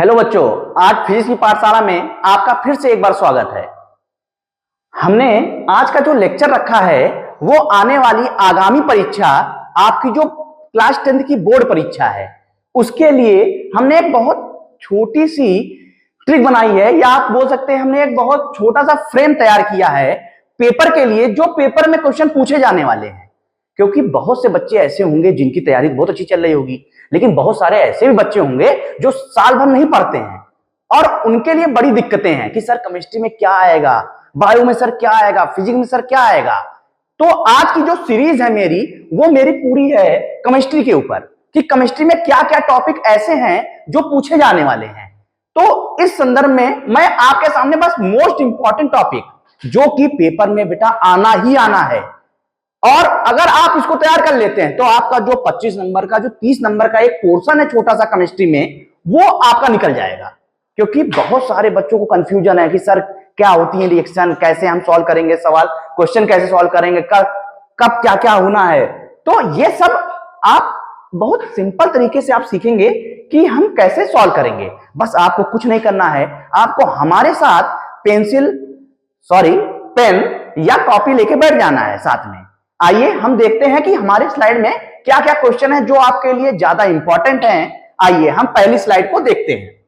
Hello बच्चों, आज physics की पाठशाला में आपका फिर से एक बार स्वागत है। हमने आज का जो लेक्चर रखा है वो आने वाली आगामी परीक्षा, आपकी जो क्लास 10th की बोर्ड परीक्षा है, उसके लिए हमने एक बहुत छोटी सी ट्रिक बनाई है, या आप बोल सकते हैं हमने एक बहुत छोटा सा फ्रेम तैयार किया है पेपर के लिए, जो पेपर में क्वेश्चन पूछे जाने वाले हैं। क्योंकि बहुत से बच्चे ऐसे होंगे जिनकी तैयारी बहुत अच्छी चल रही होगी, लेकिन बहुत सारे ऐसे भी बच्चे होंगे जो साल भर नहीं पढ़ते हैं और उनके लिए बड़ी दिक्कतें हैं कि सर केमिस्ट्री में क्या आएगा, बायो में सर क्या आएगा, फिजिक्स में सर क्या आएगा। तो आज की जो सीरीज है वो मेरी पूरी है केमिस्ट्री के ऊपर, कि केमिस्ट्री में क्या क्या टॉपिक ऐसे हैं जो पूछे जाने वाले हैं। तो इस संदर्भ में मैं आपके सामने बस मोस्ट इंपॉर्टेंट टॉपिक जो कि पेपर में बेटा आना ही आना है, और अगर आप इसको तैयार कर लेते हैं तो आपका जो 25 नंबर का, जो 30 नंबर का एक पोर्शन है छोटा सा केमिस्ट्री में, वो आपका निकल जाएगा। क्योंकि बहुत सारे बच्चों को कंफ्यूजन है कि सर क्या होती है रिएक्शन, कैसे हम सॉल्व करेंगे सवाल, क्वेश्चन कैसे सॉल्व करेंगे, कब क्या क्या होना है। तो ये सब आप बहुत सिंपल तरीके से आप सीखेंगे कि हम कैसे सॉल्व करेंगे। बस आपको कुछ नहीं करना है, आपको हमारे साथ पेन या कॉपी लेके बैठ जाना है साथ में। आइए हम देखते हैं कि हमारे स्लाइड में क्या क्या क्वेश्चन है जो आपके लिए ज्यादा इंपॉर्टेंट हैं। आइए हम पहली स्लाइड को देखते हैं।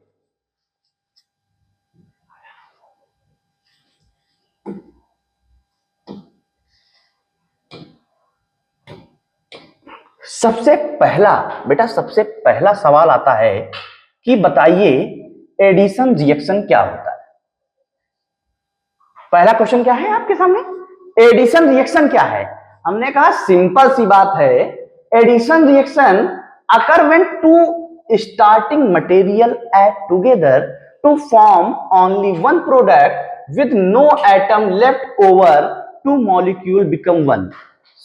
सबसे पहला सवाल आता है कि बताइए एडिशन रिएक्शन क्या होता है। पहला क्वेश्चन क्या है आपके सामने, एडिशन रिएक्शन क्या है। हमने कहा सिंपल सी बात है, addition reaction occur when two starting material add together to form only one product with no atom left over, two molecule become one.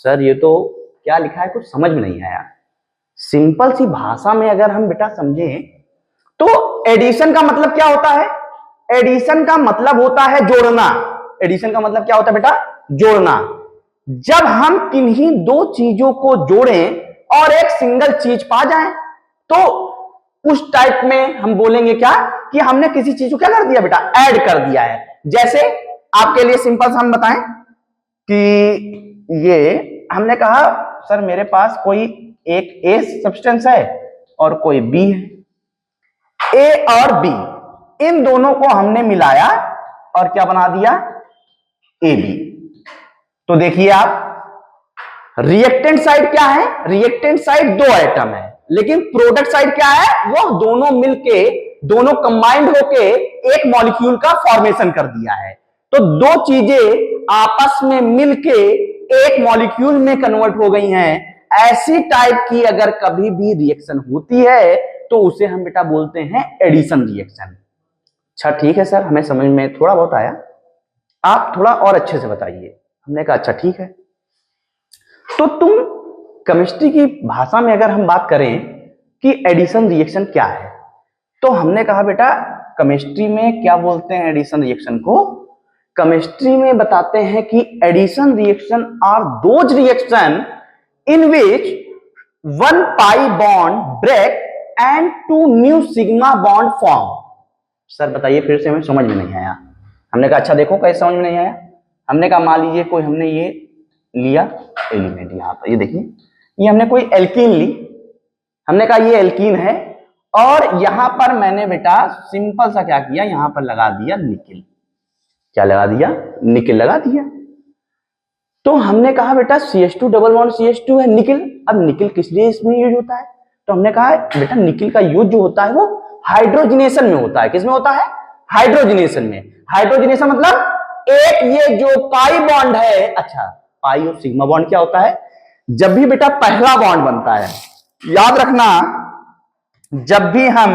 Sir ये तो क्या लिखा है, कुछ समझ में नहीं आया। सिंपल सी भाषा में अगर हम बेटा समझें तो एडिशन का मतलब क्या होता है, एडिशन का मतलब होता है जोड़ना। एडिशन का मतलब क्या होता है बेटा, जोड़ना। जब हम किन्हीं दो चीजों को जोड़ें और एक सिंगल चीज पा जाएं, तो उस टाइप में हम बोलेंगे क्या, कि हमने किसी चीज को क्या कर दिया बेटा, ऐड कर दिया है। जैसे आपके लिए सिंपल सा हम बताएं कि ये हमने कहा सर मेरे पास कोई एक ए सब्सटेंस है और कोई बी है। ए और बी इन दोनों को हमने मिलाया और क्या बना दिया, ए बी। तो देखिए आप, रिएक्टेंट साइड क्या है, रिएक्टेंट साइड दो एटम है, लेकिन प्रोडक्ट साइड क्या है, वो दोनों मिलके, दोनों कंबाइंड होके एक मॉलिक्यूल का फॉर्मेशन कर दिया है। तो दो चीजें आपस में मिलके एक मॉलिक्यूल में कन्वर्ट हो गई हैं। ऐसी टाइप की अगर कभी भी रिएक्शन होती है तो उसे हम बेटा बोलते हैं एडिशन रिएक्शन। अच्छा ठीक है सर, हमें समझ में थोड़ा बहुत आया, आप थोड़ा और अच्छे से बताइए। हमने कहा अच्छा ठीक है। तो तुम केमिस्ट्री की भाषा में अगर हम बात करें कि एडिशन रिएक्शन क्या है, तो हमने कहा बेटा केमिस्ट्री में क्या बोलते हैं एडिशन रिएक्शन को। केमिस्ट्री में बताते हैं कि addition reaction are those reaction in which one pi bond break and two new sigma bond form. Sir बताइए फिर से, हमें समझ में नहीं आया। हमने कहा अच्छा देखो कैसे समझ में नहीं आया। हमने कहा मान लीजिए कोई हमने ये लिया एलिमेंट, यहाँ पर ये देखिए, ये हमने कोई एल्कीन ली, हमने कहा ये एल्कीन है, और यहां पर मैंने बेटा सिंपल सा क्या किया, यहां पर लगा दिया निकिल। क्या लगा दिया, निकिल लगा दिया। तो हमने कहा बेटा CH2 डबल बॉन्ड CH2 है निकिल। अब निकिल किस लिए इसमें यूज होता है, तो हमने कहा बेटा निकिल का यूज जो होता है वो हाइड्रोजनेशन में होता है। किसमें होता है, हाइड्रोजनेशन में। हाइड्रोजनेशन मतलब एक ये जो पाई बॉन्ड है, अच्छा पाई और सिग्मा बॉन्ड क्या होता है, जब भी बेटा पहला बॉन्ड बनता है, याद रखना, जब भी हम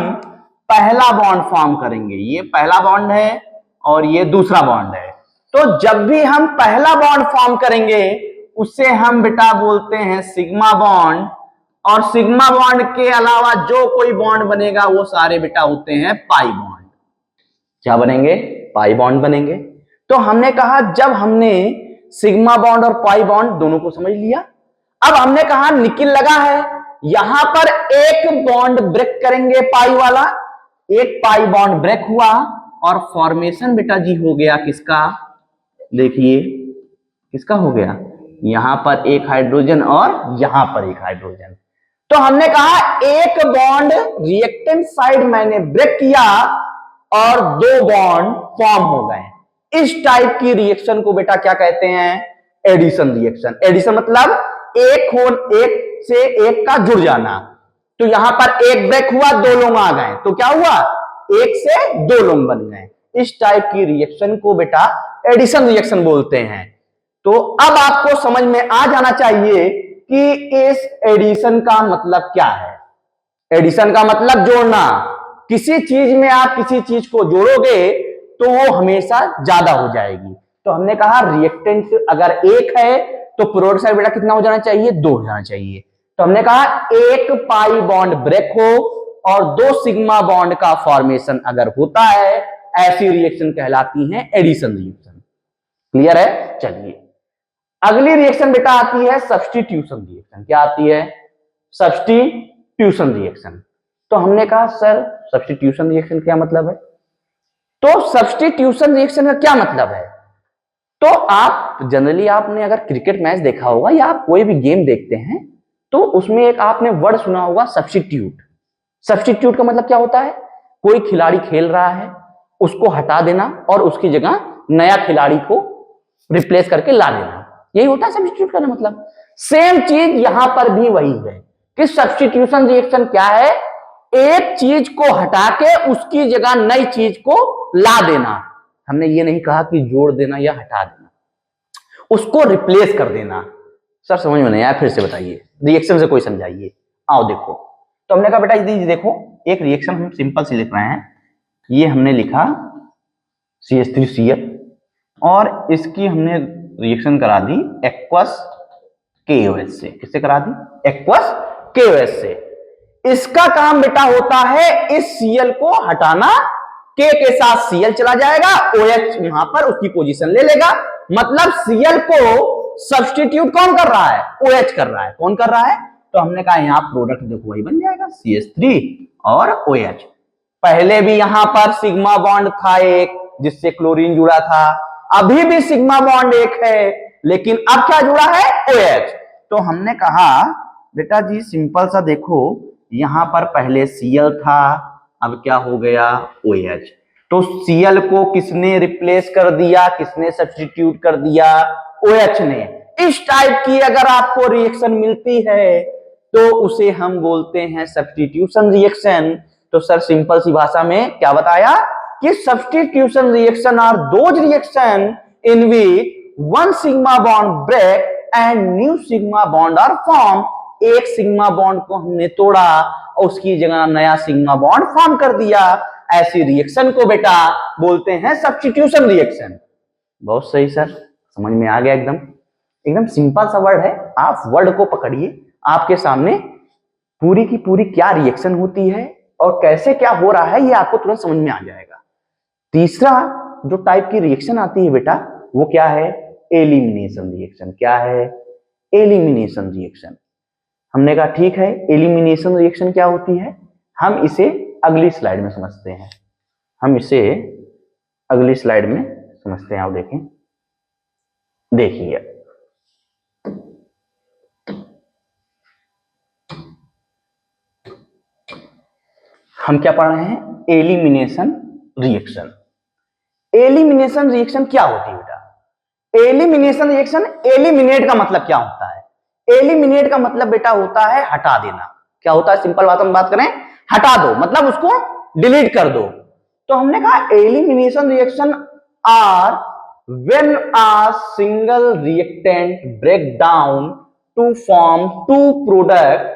पहला बॉन्ड फॉर्म करेंगे, ये पहला बॉन्ड है और ये दूसरा बॉन्ड है, तो जब भी हम पहला बॉन्ड फॉर्म करेंगे उसे हम बेटा बोलते हैं सिग्मा बॉन्ड, और सिग्मा बॉन्ड के अलावा जो कोई बॉन्ड बनेगा वो सारे बेटा होते हैं पाई बॉन्ड। क्या बनेंगे, पाई बॉन्ड बनेंगे। तो हमने कहा जब हमने सिग्मा बॉन्ड और पाई बॉन्ड दोनों को समझ लिया, अब हमने कहा निकिल लगा है, यहां पर एक बॉन्ड ब्रेक करेंगे पाई वाला, एक पाई बॉन्ड ब्रेक हुआ और फॉर्मेशन बेटा जी हो गया किसका, देखिए किसका हो गया, यहां पर एक हाइड्रोजन और यहां पर एक हाइड्रोजन। तो हमने कहा एक बॉन्ड रिएक्टेंट साइड मैंने ब्रेक किया और दो बॉन्ड फॉर्म हो गए। इस टाइप की रिएक्शन को बेटा क्या कहते हैं, एडिशन रिएक्शन। एडिशन मतलब एक से एक का जुड़ जाना। तो यहां पर एक ब्रेक हुआ, दो लोग आ गए, तो क्या हुआ, एक से दो लोग बन गए। इस टाइप की रिएक्शन को बेटा एडिशन रिएक्शन बोलते हैं। तो अब आपको समझ में आ जाना चाहिए कि इस एडिशन का मतलब क्या है। एडिशन का मतलब जोड़ना। किसी चीज में आप किसी चीज को जोड़ोगे तो वो हमेशा ज्यादा हो जाएगी। तो हमने कहा रिएक्टेंट अगर एक है तो प्रोडक्ट साइड बेटा कितना हो जाना चाहिए, दो हो जाना चाहिए। तो हमने कहा एक पाई बॉन्ड ब्रेक हो और दो सिग्मा बॉन्ड का फॉर्मेशन अगर होता है, ऐसी रिएक्शन कहलाती है एडिशन रिएक्शन। क्लियर है? चलिए अगली रिएक्शन बेटा आती है सब्स्टिट्यूशन रिएक्शन। क्या आती है, सब्स्टिट्यूशन रिएक्शन। तो हमने कहा सर सब्स्टिट्यूशन रिएक्शन क्या मतलब है, तो सब्स्टिट्यूशन रिएक्शन का क्या मतलब है। तो आप जनरली आपने अगर क्रिकेट मैच देखा होगा या आप कोई भी गेम देखते हैं तो उसमें एक आपने वर्ड सुना होगा सब्स्टिट्यूट। सब्स्टिट्यूट का मतलब क्या होता है, कोई खिलाड़ी खेल रहा है उसको हटा देना और उसकी जगह नया खिलाड़ी को रिप्लेस करके ला देना, यही होता है सब्स्टिट्यूट का मतलब। सेम चीज यहां पर भी वही है कि सब्स्टिट्यूशन रिएक्शन क्या है, एक चीज को हटा के उसकी जगह नई चीज को ला देना। हमने ये नहीं कहा कि जोड़ देना या हटा देना, उसको रिप्लेस कर देना। सर समझ में नहीं आया, फिर से बताइए, रिएक्शन से कोई समझाइए। आओ देखो, तो हमने कहा बेटा ये देखो एक रिएक्शन हम सिंपल सी लिख रहे हैं। ये हमने लिखा CH3Cl और इसकी हमने रिएक्शन करा दी एक्वस KOH से। किससे करा दी, एक्वस KOH से। इसका काम बेटा होता है इस Cl को हटाना, K के साथ Cl चला जाएगा, OH यहां पर उसकी पोजीशन ले लेगा। मतलब Cl को सब्स्टिट्यूट कौन कर रहा है, OH कर रहा है। कौन कर रहा है, तो हमने कहा यहां प्रोडक्ट देखो वही बन जाएगा CH3 और OH। पहले भी यहां पर सिग्मा बॉन्ड था एक जिससे क्लोरीन जुड़ा था, अभी भी सिग्मा बॉन्ड एक है, लेकिन अब क्या जुड़ा है, OH। तो हमने कहा बेटा जी सिंपल सा देखो, यहां पर पहले Cl था, अब क्या हो गया, OH। तो Cl को किसने रिप्लेस कर दिया, किसने सब्स्टिट्यूट कर दिया, OH ने। इस टाइप की अगर आपको रिएक्शन मिलती है तो उसे हम बोलते हैं सब्स्टिट्यूशन रिएक्शन। तो सर सिंपल सी भाषा में क्या बताया कि substitution reaction are those reaction in which one sigma bond break and new sigma bond are form. एक सिग्मा बॉन्ड को हमने तोड़ा और उसकी जगह नया सिग्मा बॉन्ड फॉर्म कर दिया। ऐसी रिएक्शन को बेटा बोलते हैं सब्स्टिट्यूशन रिएक्शन। बहुत सही सर, समझ में आ गया। एकदम एकदम सिंपल सा वर्ड है, आप वर्ड को पकड़िए, आपके सामने पूरी की पूरी क्या रिएक्शन होती है और कैसे क्या हो रहा है ये आपको तुरंत समझ में आ जाएगा। तीसरा जो टाइप की रिएक्शन आती है बेटा वो क्या है, एलिमिनेशन रिएक्शन। क्या है, एलिमिनेशन रिएक्शन। हमने कहा ठीक है, एलिमिनेशन रिएक्शन क्या होती है, हम इसे अगली स्लाइड में समझते हैं। हम इसे अगली स्लाइड में समझते हैं। आओ देखें, देखिए हम क्या पढ़ रहे हैं, एलिमिनेशन रिएक्शन। एलिमिनेशन रिएक्शन क्या होती है बेटा, एलिमिनेशन रिएक्शन, एलिमिनेट का मतलब क्या होता है, एलिमिनेट का मतलब बेटा होता है हटा देना। क्या होता है, सिंपल बात में बात करें, हटा दो, मतलब उसको डिलीट कर दो। तो हमने कहा elimination reaction are when a single reactant break down to form two product,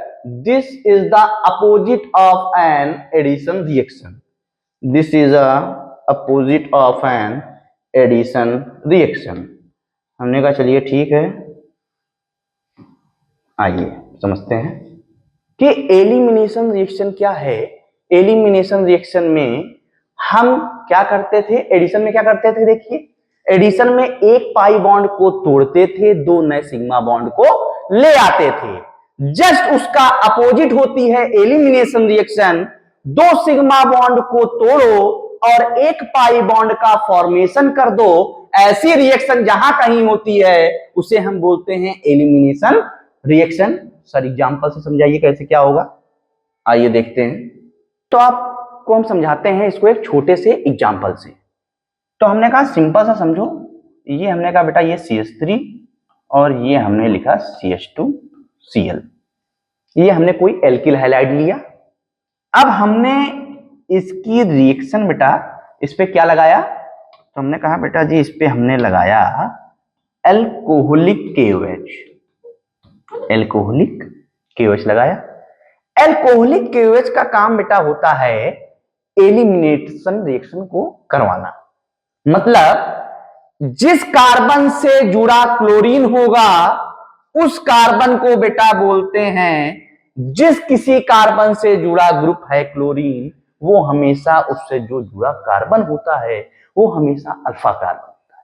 this is the opposite of an addition reaction. This is a opposite of an addition reaction. हमने कहा चलिए ठीक है, आइए समझते हैं कि एलिमिनेशन रिएक्शन क्या है। एलिमिनेशन रिएक्शन में हम क्या करते थे, एडिशन में क्या करते थे, देखिए एडिशन में एक पाई बॉन्ड को तोड़ते थे, दो नए सिग्मा बॉन्ड को ले आते थे। जस्ट उसका अपोजिट होती है एलिमिनेशन रिएक्शन। दो सिग्मा बॉन्ड को तोड़ो और एक पाई बॉन्ड का फॉर्मेशन कर दो, ऐसी रिएक्शन जहां कहीं होती है उसे हम बोलते हैं एलिमिनेशन रिएक्शन। सर एग्जांपल से समझाइए कैसे क्या होगा, आइए देखते हैं। तो आपको हम समझाते हैं इसको एक छोटे से एग्जांपल से। तो हमने कहा सिंपल सा समझो, ये हमने कहा बेटा ये CH3 और ये हमने लिखा CH2Cl, ये हमने कोई एल्किल हैलाइड लिया। अब हमने इसकी रिएक्शन बेटा इस पे क्या लगाया, तो हमने कहा बेटा जी इस पे हमने लगाया एल्कोहलिक KOH, एल्कोहलिक KOH लगाया। एल्कोहलिक KOH का काम बेटा होता है एलिमिनेशन रिएक्शन को करवाना, मतलब जिस कार्बन से जुड़ा क्लोरीन होगा उस कार्बन को बेटा बोलते हैं, जिस किसी कार्बन से जुड़ा ग्रुप है क्लोरीन वो हमेशा उससे जो जुड़ा कार्बन होता है वो हमेशा अल्फा कार्बन होता है।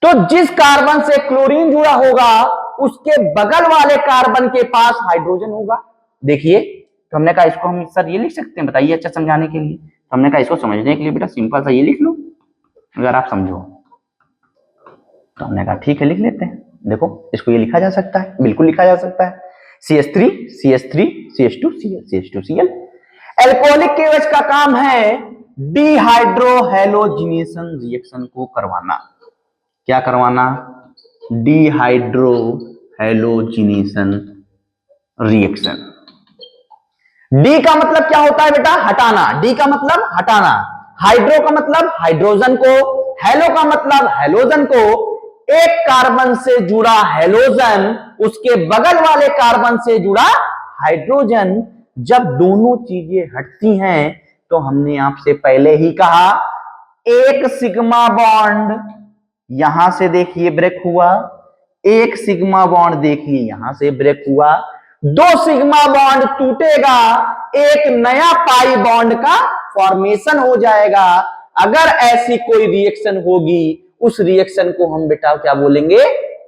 तो जिस कार्बन से क्लोरीन जुड़ा होगा उसके बगल वाले कार्बन के पास हाइड्रोजन होगा। देखिए तो हमने कहा इसको हम सर ये लिख सकते हैं, बताइए अच्छा समझाने के लिए। तो हमने कहा इसको समझने के लिए बेटा सिंपल सा ये लिख लो अगर आप समझो। तो हमने कहा ठीक है लिख लेते हैं। देखो इसको ये लिखा जा सकता है, बिल्कुल लिखा जा सकता है, CH3 CH3 CH2Cl CH2Cl। Alcoholic KOH का काम है डिहाइड्रोहेलोजिनेशन रिएक्शन को करवाना। क्या करवाना? Dehydrohalogenation reaction. डी का मतलब क्या होता है बेटा? हटाना। डी का मतलब हटाना, हाइड्रो का मतलब हाइड्रोजन को, हेलो का मतलब हेलोजन को। एक कार्बन से जुड़ा हेलोजन उसके बगल वाले कार्बन से जुड़ा हाइड्रोजन, जब दोनों चीजें हटती हैं तो हमने आपसे पहले ही कहा एक सिग्मा बॉन्ड यहां से देखिए ब्रेक हुआ, एक सिग्मा बॉन्ड देखिए यहां से ब्रेक हुआ, दो सिग्मा बॉन्ड टूटेगा, एक नया पाई बॉन्ड का फॉर्मेशन हो जाएगा। अगर ऐसी कोई रिएक्शन होगी उस रिएक्शन को हम बेटा क्या बोलेंगे?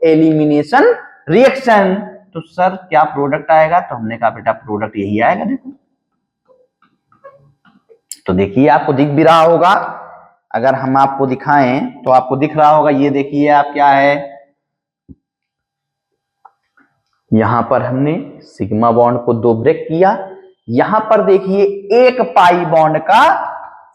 Elimination reaction. तो सर क्या प्रोडक्ट आएगा? तो हमने कहा बेटा प्रोडक्ट यही आएगा। देखो तो देखिए आपको दिख भी रहा होगा, अगर हम आपको दिखाएं तो आपको दिख रहा होगा, ये देखिए आप क्या है, यहां पर हमने सिग्मा बॉन्ड को दो ब्रेक किया, यहां पर देखिए एक पाई बॉन्ड का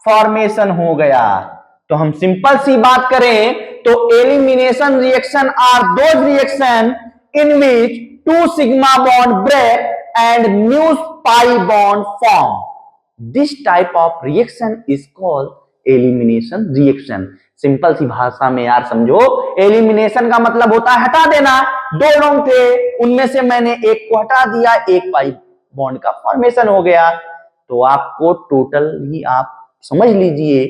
फॉर्मेशन हो गया। तो हम सिंपल सी बात करें तो elimination reaction are those reaction in which two sigma bond break and new pi bond form. This type of reaction is called elimination reaction. Simple सी भाषा में यार समझो, एलिमिनेशन का मतलब होता है हटा देना। दो लोग थे उनमें से मैंने एक को हटा दिया, एक पाई बॉन्ड का फॉर्मेशन हो गया। तो आपको टोटल ही आप समझ लीजिए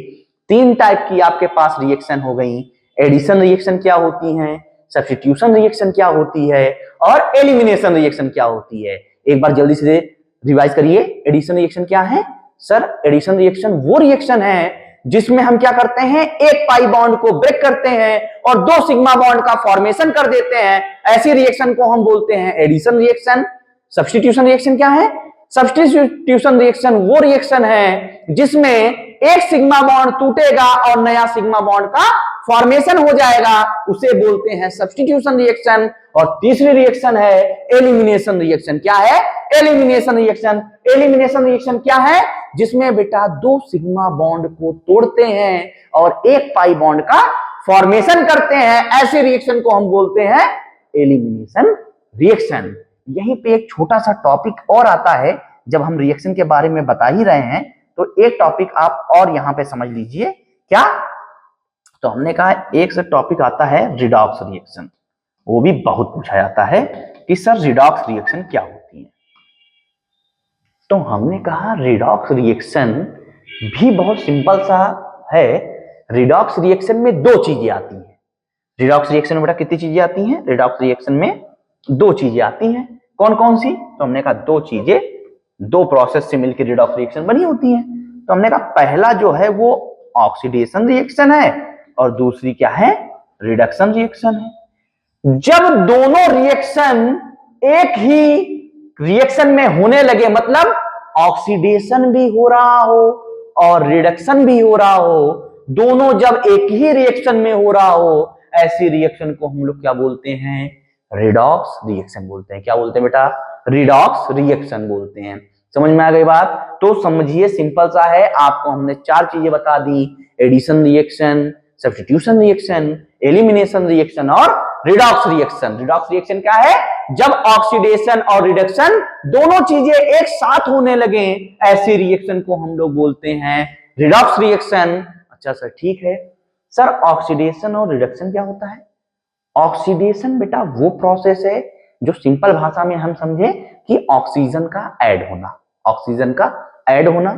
तीन टाइप की आपके पास रिएक्शन हो गई। एडिशन रिएक्शन क्या होती है, सब्स्टिट्यूशन रिएक्शन क्या होती है, और एलिमिनेशन रिएक्शन क्या होती है। एक बार जल्दी से रिवाइज करिए, एडिशन रिएक्शन क्या है? सर एडिशन रिएक्शन वो रिएक्शन है जिसमें हम क्या करते हैं, एक पाई बॉन्ड को ब्रेक करते हैं और दो सिग्मा बॉन्ड का फॉर्मेशन कर देते हैं। ऐसी रिएक्शन को हम बोलते हैं एडिशन रिएक्शन। सब्स्टिट्यूशन रिएक्शन क्या है? सब्स्टिट्यूशन रिएक्शन वो रिएक्शन है जिसमें एक सिग्मा बॉन्ड टूटेगा और नया सिग्मा बॉन्ड का फॉर्मेशन हो जाएगा, उसे बोलते हैं सब्स्टिट्यूशन रिएक्शन। और तीसरी रिएक्शन है एलिमिनेशन रिएक्शन। क्या है? Elimination reaction. एलिमिनेशन रिएक्शन क्या है? जिसमें बेटा दो सिग्मा बॉन्ड को तोड़ते हैं और एक पाई बॉन्ड का फॉर्मेशन करते हैं। ऐसे रिएक्शन को हम बोलते हैं एलिमिनेशन रिएक्शन। यहीं पे एक छोटा सा टॉपिक और आता है, जब हम रिएक्शन के बारे में बता ही रहे हैं तो एक टॉपिक आप और यहां पे समझ लीजिए। क्या? तो हमने कहा एक से टॉपिक आता है रिडॉक्स रिएक्शन, वो भी बहुत पूछा जाता है कि सर रिडॉक्स रिएक्शन क्या होती है। तो हमने कहा रिडॉक्स रिएक्शन भी बहुत सिंपल सा है। रिडॉक्स रिएक्शन में दो चीजें आती हैं। रिडॉक्स रिएक्शन में बेटा कितनी चीजें आती हैं? रिडॉक्स रिएक्शन में दो चीजें आती हैं। कौन कौन सी? तो हमने कहा दो चीजें, दो प्रोसेस से मिलकर रिडॉक्स रिएक्शन बनी होती है। तो हमने कहा पहला जो है वो ऑक्सीडेशन रिएक्शन है और दूसरी क्या है? रिडक्शन रिएक्शन है। जब दोनों रिएक्शन एक ही रिएक्शन में होने लगे, मतलब ऑक्सीडेशन भी हो रहा हो और रिडक्शन भी हो रहा हो, दोनों जब एक ही रिएक्शन में हो रहा हो, ऐसी रिएक्शन को हम लोग क्या बोलते हैं? रिडॉक्स रिएक्शन बोलते हैं। क्या बोलते हैं बेटा? रिडॉक्स रिएक्शन बोलते हैं। समझ में आ गई बात? तो समझिए, सिंपल सा है, आपको हमने 4 चीजें बता दी, addition reaction, substitution reaction, elimination reaction और रिडॉक्स रिएक्शन। रिडॉक्स रिएक्शन क्या है? जब ऑक्सीडेशन और रिडक्शन दोनों चीजें एक साथ होने लगे, ऐसे रिएक्शन को हम लोग बोलते हैं रिडॉक्स रिएक्शन। अच्छा सर, ठीक है सर, ऑक्सीडेशन और रिडक्शन क्या होता है? ऑक्सीडेशन बेटा वो प्रोसेस है जो सिंपल भाषा में हम समझे कि ऑक्सीजन का ऐड होना, ऑक्सीजन का ऐड होना।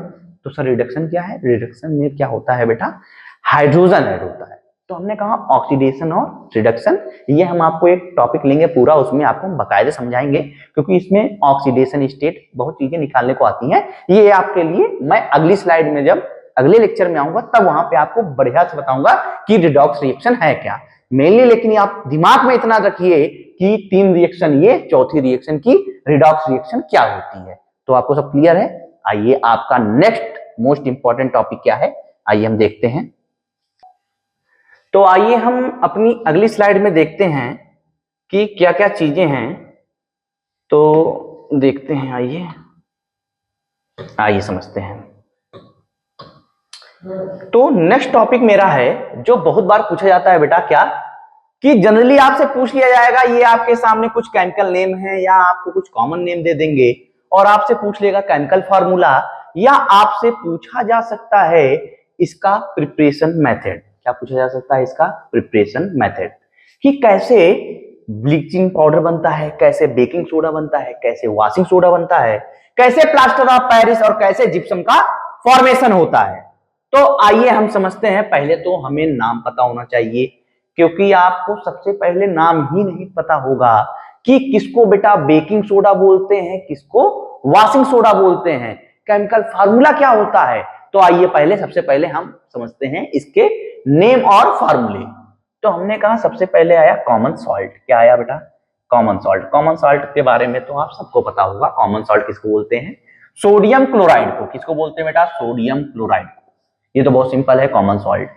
तो सर रिडक्शन क्या है? रिडक्शन में क्या होता है बेटा? हाइड्रोजन ऐड होता है। तो हमने कहा ऑक्सीडेशन और रिडक्शन, ये हम आपको एक टॉपिक लेंगे पूरा, उसमें आपको बकायदे समझाएंगे, क्योंकि इसमें ऑक्सीडेशन स्टेट बहुत चीजें निकालने को आती हैं। ये आपके लिए मैं अगली स्लाइड में, जब अगले लेक्चर में आऊंगा, तब वहां पे आपको बढ़िया से बताऊंगा कि रिडॉक्स रिएक्शन है क्या मेनली। लेकिन आप दिमाग में इतना रखिए कि 3 रिएक्शन ये, चौथी रिएक्शन की रिडॉक्स रिएक्शन क्या होती है। तो आपको सब क्लियर है? आइए, आपका नेक्स्ट मोस्ट इंपॉर्टेंट टॉपिक क्या है, आइए हम देखते हैं। तो आइए हम अपनी अगली स्लाइड में देखते हैं कि क्या क्या चीजें हैं। तो देखते हैं, आइए आइए समझते हैं। तो नेक्स्ट टॉपिक मेरा है जो बहुत बार पूछा जाता है बेटा, क्या कि जनरली आपसे पूछ लिया जाएगा, ये आपके सामने कुछ केमिकल नेम है या आपको कुछ कॉमन नेम दे देंगे और आपसे पूछ लेगा केमिकल फार्मूला, या आपसे पूछा जा सकता है इसका प्रिपरेशन मेथड। क्या पूछा जा सकता है? इसका प्रिपरेशन मेथड, कि कैसे ब्लीचिंग पाउडर बनता है, कैसे बेकिंग सोडा बनता है, कैसे वॉशिंग सोडा बनता है, कैसे प्लास्टर ऑफ पेरिस और कैसे जिप्सम का फॉर्मेशन होता है। तो आइए हम समझते हैं। पहले तो हमें नाम पता होना चाहिए, क्योंकि आपको सबसे पहले नाम ही नहीं पता होगा कि किसको बेटा बेकिंग सोडा बोलते हैं, किसको वॉशिंग सोडा बोलते हैं, केमिकल फार्मूला क्या होता है। तो आइए पहले, सबसे पहले हम समझते हैं इसके नेम और फार्मूले। तो हमने कहा सबसे पहले आया कॉमन सॉल्ट। क्या आया बेटा? Common salt. कॉमन सॉल्ट के बारे में तो आप सबको पता होगा। कॉमन सॉल्ट किसको बोलते हैं? सोडियम क्लोराइड को। किसको बोलते हैं बेटा? सोडियम क्लोराइड को। ये तो बहुत सिंपल है, कॉमन सॉल्ट।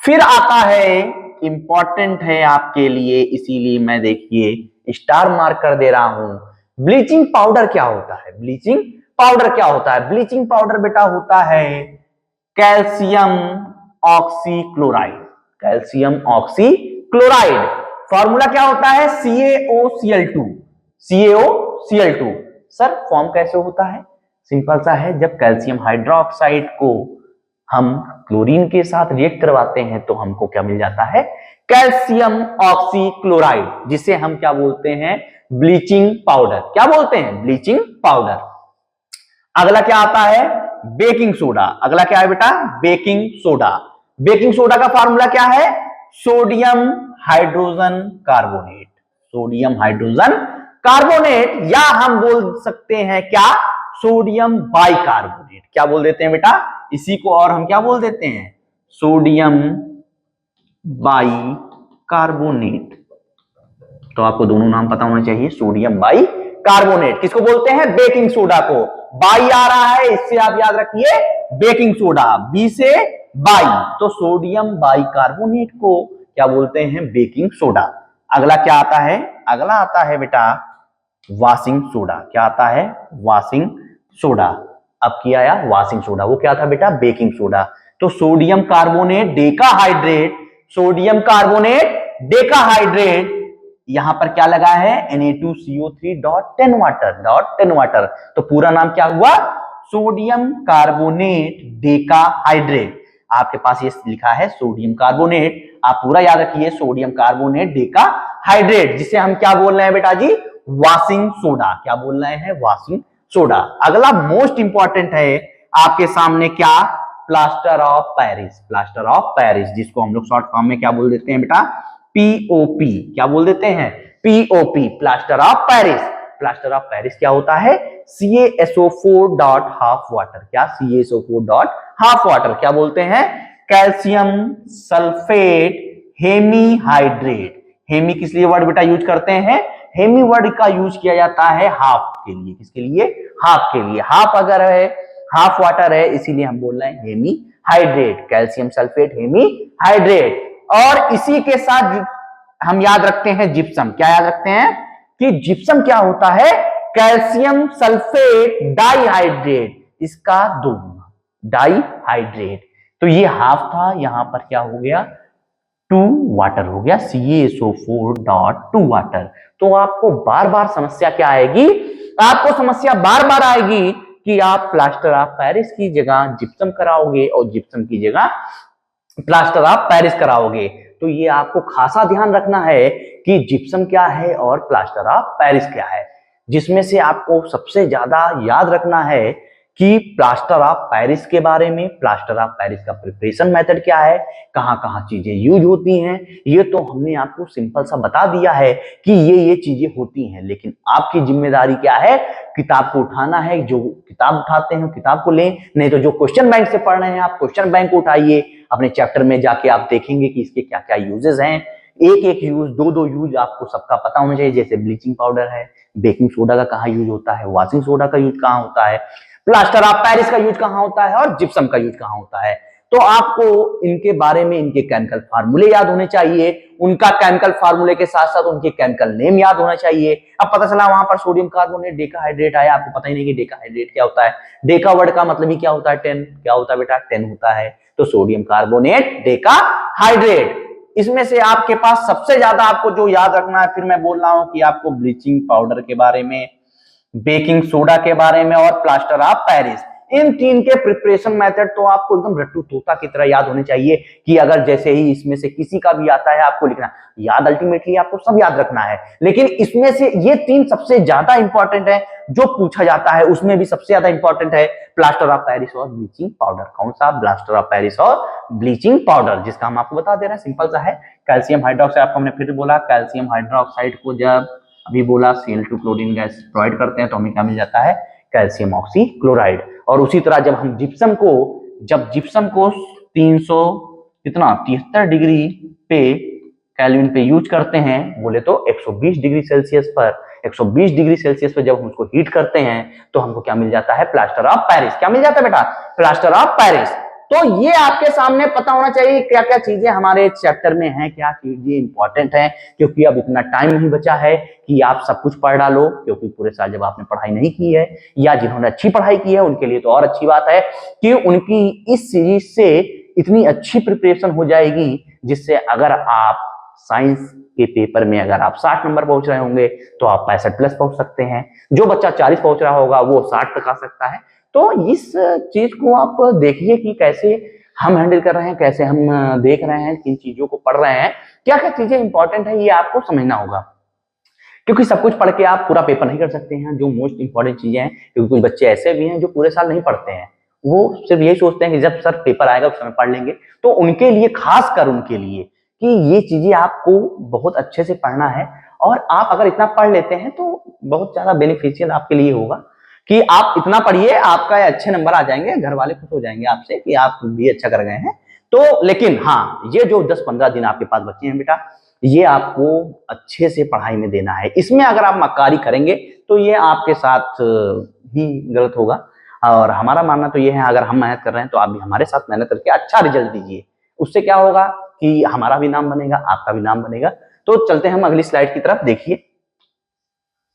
फिर आता है, इंपॉर्टेंट है आपके लिए, इसीलिए मैं देखिए स्टार मार्क कर दे रहा हूं, ब्लीचिंग पाउडर क्या होता है? ब्लीचिंग पाउडर क्या होता है? ब्लीचिंग पाउडर बेटा होता है calcium oxychloride. Calcium oxychloride. Formula क्या होता है? CaOCl2। CaOCl2। सर फॉर्म कैसे होता है? सिंपल सा है, जब कैल्शियम हाइड्रोक्साइड को हम क्लोरीन के साथ रिएक्ट करवाते हैं तो हमको क्या मिल जाता है? कैल्शियम ऑक्सीक्लोराइड, जिसे हम क्या बोलते हैं? Bleaching powder. क्या बोलते हैं? Bleaching powder. अगला क्या आता है? Baking soda. अगला क्या है बेटा? Baking soda. बेकिंग सोडा का फार्मूला क्या है? Sodium hydrogen carbonate. Sodium hydrogen carbonate, या हम बोल सकते हैं क्या? Sodium bicarbonate. क्या बोल देते हैं बेटा इसी को? और हम क्या बोल देते हैं? Sodium bicarbonate. तो आपको दोनों नाम पता होना चाहिए। सोडियम बाइकार्बोनेट किसको बोलते हैं? बेकिंग सोडा को। बाई आ रहा है, इससे आप याद रखिए बेकिंग सोडा, बी से बाई, तो सोडियम बाइकार्बोनेट को क्या बोलते हैं? Baking soda. अगला क्या आता है? अगला आता है बेटा वॉशिंग सोडा। क्या आता है? Washing soda. अब किया आया वॉशिंग सोडा, वो क्या था बेटा? Baking soda. तो sodium carbonate decahydrate, sodium carbonate decahydrate, यहां पर क्या लगा है? Na2CO3.10 water. तो पूरा नाम क्या हुआ? Sodium carbonate decahydrate. आपके पास ये लिखा है सोडियम कार्बोनेट, आप पूरा याद रखिए, सोडियम कार्बोनेट डेकाहाइड्रेट, जिसे हम क्या बोल रहे हैं बेटा जी? Washing soda. क्या बोल रहे हैं? Washing soda. अगला मोस्ट इंपॉर्टेंट है आपके सामने, क्या? Plaster of Paris. Plaster of Paris, जिसको हम लोग शॉर्ट फॉर्म में क्या बोल देते हैं बेटा? POP। क्या बोल देते हैं? POP, plaster of Paris. Plaster of Paris क्या होता है? CaSO4.half water. क्या? CaSO4.half water. क्या बोलते हैं? Calcium sulphate hemihydrate. हेमी किस लिए वर्ड बेटा यूज करते हैं? हेमी वर्ड का यूज किया जाता है हाफ के लिए। किसके लिए? हाफ के लिए। हाफ अगर है, हाफ वाटर है, इसीलिए हम बोल रहे हैं hemi hydrate, calcium sulphate hemi hydrate. और इसी के साथ हम याद रखते हैं जिप्सम। क्या याद रखते हैं? कि जिप्सम क्या होता है? कैल्शियम सल्फेट डाइहाइड्रेट, इसका दो डाइहाइड्रेट। तो ये हाफ था, यहां पर क्या हो गया? 2 वाटर हो गया, CaSO4.2 वाटर। तो आपको बार बार समस्या क्या आएगी? आपको समस्या बार बार आएगी कि आप प्लास्टर ऑफ पेरिस की जगह जिप्सम कराओगे और जिप्सम की जगह प्लास्टर ऑफ पेरिस कराओगे। तो ये आपको खासा ध्यान रखना है कि जिप्सम क्या है और प्लास्टर ऑफ पेरिस क्या है। जिसमें से आपको सबसे ज्यादा याद रखना है कि प्लास्टर ऑफ पेरिस के बारे में, प्लास्टर ऑफ पेरिस का प्रिपरेशन मेथड क्या है, कहां कहां चीजें यूज होती हैं, ये तो हमने आपको सिंपल सा बता दिया है कि ये चीजें होती हैं। लेकिन आपकी जिम्मेदारी क्या है? किताब को उठाना है। जो किताब उठाते हैं किताब को लें, नहीं तो जो क्वेश्चन बैंक से पढ़ रहे हैं आप क्वेश्चन बैंक को उठाइए। अपने चैप्टर में जाके आप देखेंगे कि इसके क्या क्या यूजेस हैं। एक एक यूज, दो यूज आपको सबका पता होना चाहिए। जैसे ब्लीचिंग पाउडर है, बेकिंग सोडा का कहाँ यूज होता है, वॉशिंग सोडा का यूज कहाँ होता है, प्लास्टर ऑफ पेरिस का यूज कहाँ होता है और जिप्सम का यूज कहाँ होता है। तो आपको इनके बारे में इनके केमिकल फार्मूले याद होने चाहिए, उनका केमिकल फार्मूले के साथ साथ उनके केमिकल नेम याद होना चाहिए। अब पता चला वहां पर सोडियम कार्बोनेट डेकाहाइड्रेट आया, आपको पता ही नहीं कि डेकाहाइड्रेट क्या होता है। डेका वर्ड का मतलब ही क्या होता है? 10। क्या होता है बेटा? 10 होता है। तो सोडियम कार्बोनेट डेकाहाइड्रेट। इसमें से आपके पास सबसे ज्यादा आपको जो याद रखना है, फिर मैं बोल रहा हूं कि आपको ब्लीचिंग पाउडर के बारे में, बेकिंग सोडा के बारे में और प्लास्टर ऑफ पेरिस, इन तीन के प्रिपरेशन मेथड तो आपको एकदम रट्टू तोता की तरह याद होने चाहिए कि अगर जैसे ही इसमें से किसी का भी आता है आपको लिखना। याद अल्टीमेटली आपको सब याद रखना है, लेकिन इसमें से ये तीन सबसे ज्यादा इंपॉर्टेंट है जो पूछा जाता है। उसमें भी सबसे ज्यादा इंपॉर्टेंट है प्लास्टर ऑफ पेरिस और ब्लीचिंग पाउडर। कौन सा? प्लास्टर ऑफ पेरिस और ब्लीचिंग पाउडर, जिसका हम आपको बता दे रहे हैं, सिंपल सा है। कैल्शियम हाइड्रोक्साइड, आपको हमने फिर बोला कैल्शियम हाइड्रोक्साइड को जब अभी बोला Cl2 क्लोरीन गैस प्रोवाइड करते हैं तो हमें क्या मिल जाता है? Calcium oxychloride. और उसी तरह जब हम जिप्सम को 300 कितना 73 डिग्री पे केल्विन पे यूज करते हैं, बोले तो 120 डिग्री सेल्सियस पर, 120 डिग्री सेल्सियस पर जब हम उसको हीट करते हैं तो हमको क्या मिल जाता है? Plaster of Paris. क्या मिल जाता है बेटा? Plaster of Paris. तो ये आपके सामने पता होना चाहिए क्या क्या चीजें हमारे चैप्टर में हैं, क्या चीजें इंपॉर्टेंट हैं। क्योंकि अब इतना टाइम नहीं बचा है कि आप सब कुछ पढ़ डालो, क्योंकि पूरे साल जब आपने पढ़ाई नहीं की है या जिन्होंने अच्छी पढ़ाई की है उनके लिए तो और अच्छी बात है कि उनकी इस सीरीज से इतनी अच्छी प्रिपरेशन हो जाएगी, जिससे अगर आप साइंस के पेपर में अगर आप 60 नंबर पहुंच रहे होंगे तो आप 65 प्लस पहुंच सकते हैं। जो बच्चा 40 पहुंच रहा होगा वो 60 तक आ सकता है। तो इस चीज को आप देखिए कि कैसे हम हैंडल कर रहे हैं, कैसे हम देख रहे हैं, किन चीजों को पढ़ रहे हैं, क्या क्या चीजें इंपॉर्टेंट है, ये आपको समझना होगा। क्योंकि सब कुछ पढ़ के आप पूरा पेपर नहीं कर सकते हैं। जो मोस्ट इंपॉर्टेंट चीजें हैं, क्योंकि कुछ बच्चे ऐसे भी हैं जो पूरे साल नहीं पढ़ते हैं, वो सिर्फ यही सोचते हैं कि जब सर पेपर आएगा उस समय पढ़ लेंगे। तो उनके लिए, खास कर उनके लिए, कि ये चीजें आपको बहुत अच्छे से पढ़ना है। और आप अगर इतना पढ़ लेते हैं तो बहुत ज्यादा बेनिफिशियल आपके लिए होगा कि आप इतना पढ़िए, आपका अच्छे नंबर आ जाएंगे, घर वाले खुश हो जाएंगे आपसे कि आप भी अच्छा कर गए हैं। तो लेकिन हाँ, ये जो 10-15 दिन आपके पास बचे हैं बेटा, ये आपको अच्छे से पढ़ाई में देना है। इसमें अगर आप मक्कारी करेंगे तो ये आपके साथ ही गलत होगा। और हमारा मानना तो ये है, अगर हम मेहनत कर रहे हैं तो आप भी हमारे साथ मेहनत करके अच्छा रिजल्ट दीजिए। उससे क्या होगा कि हमारा भी नाम बनेगा, आपका भी नाम बनेगा। तो चलते हैं हम अगली स्लाइड की तरफ। देखिए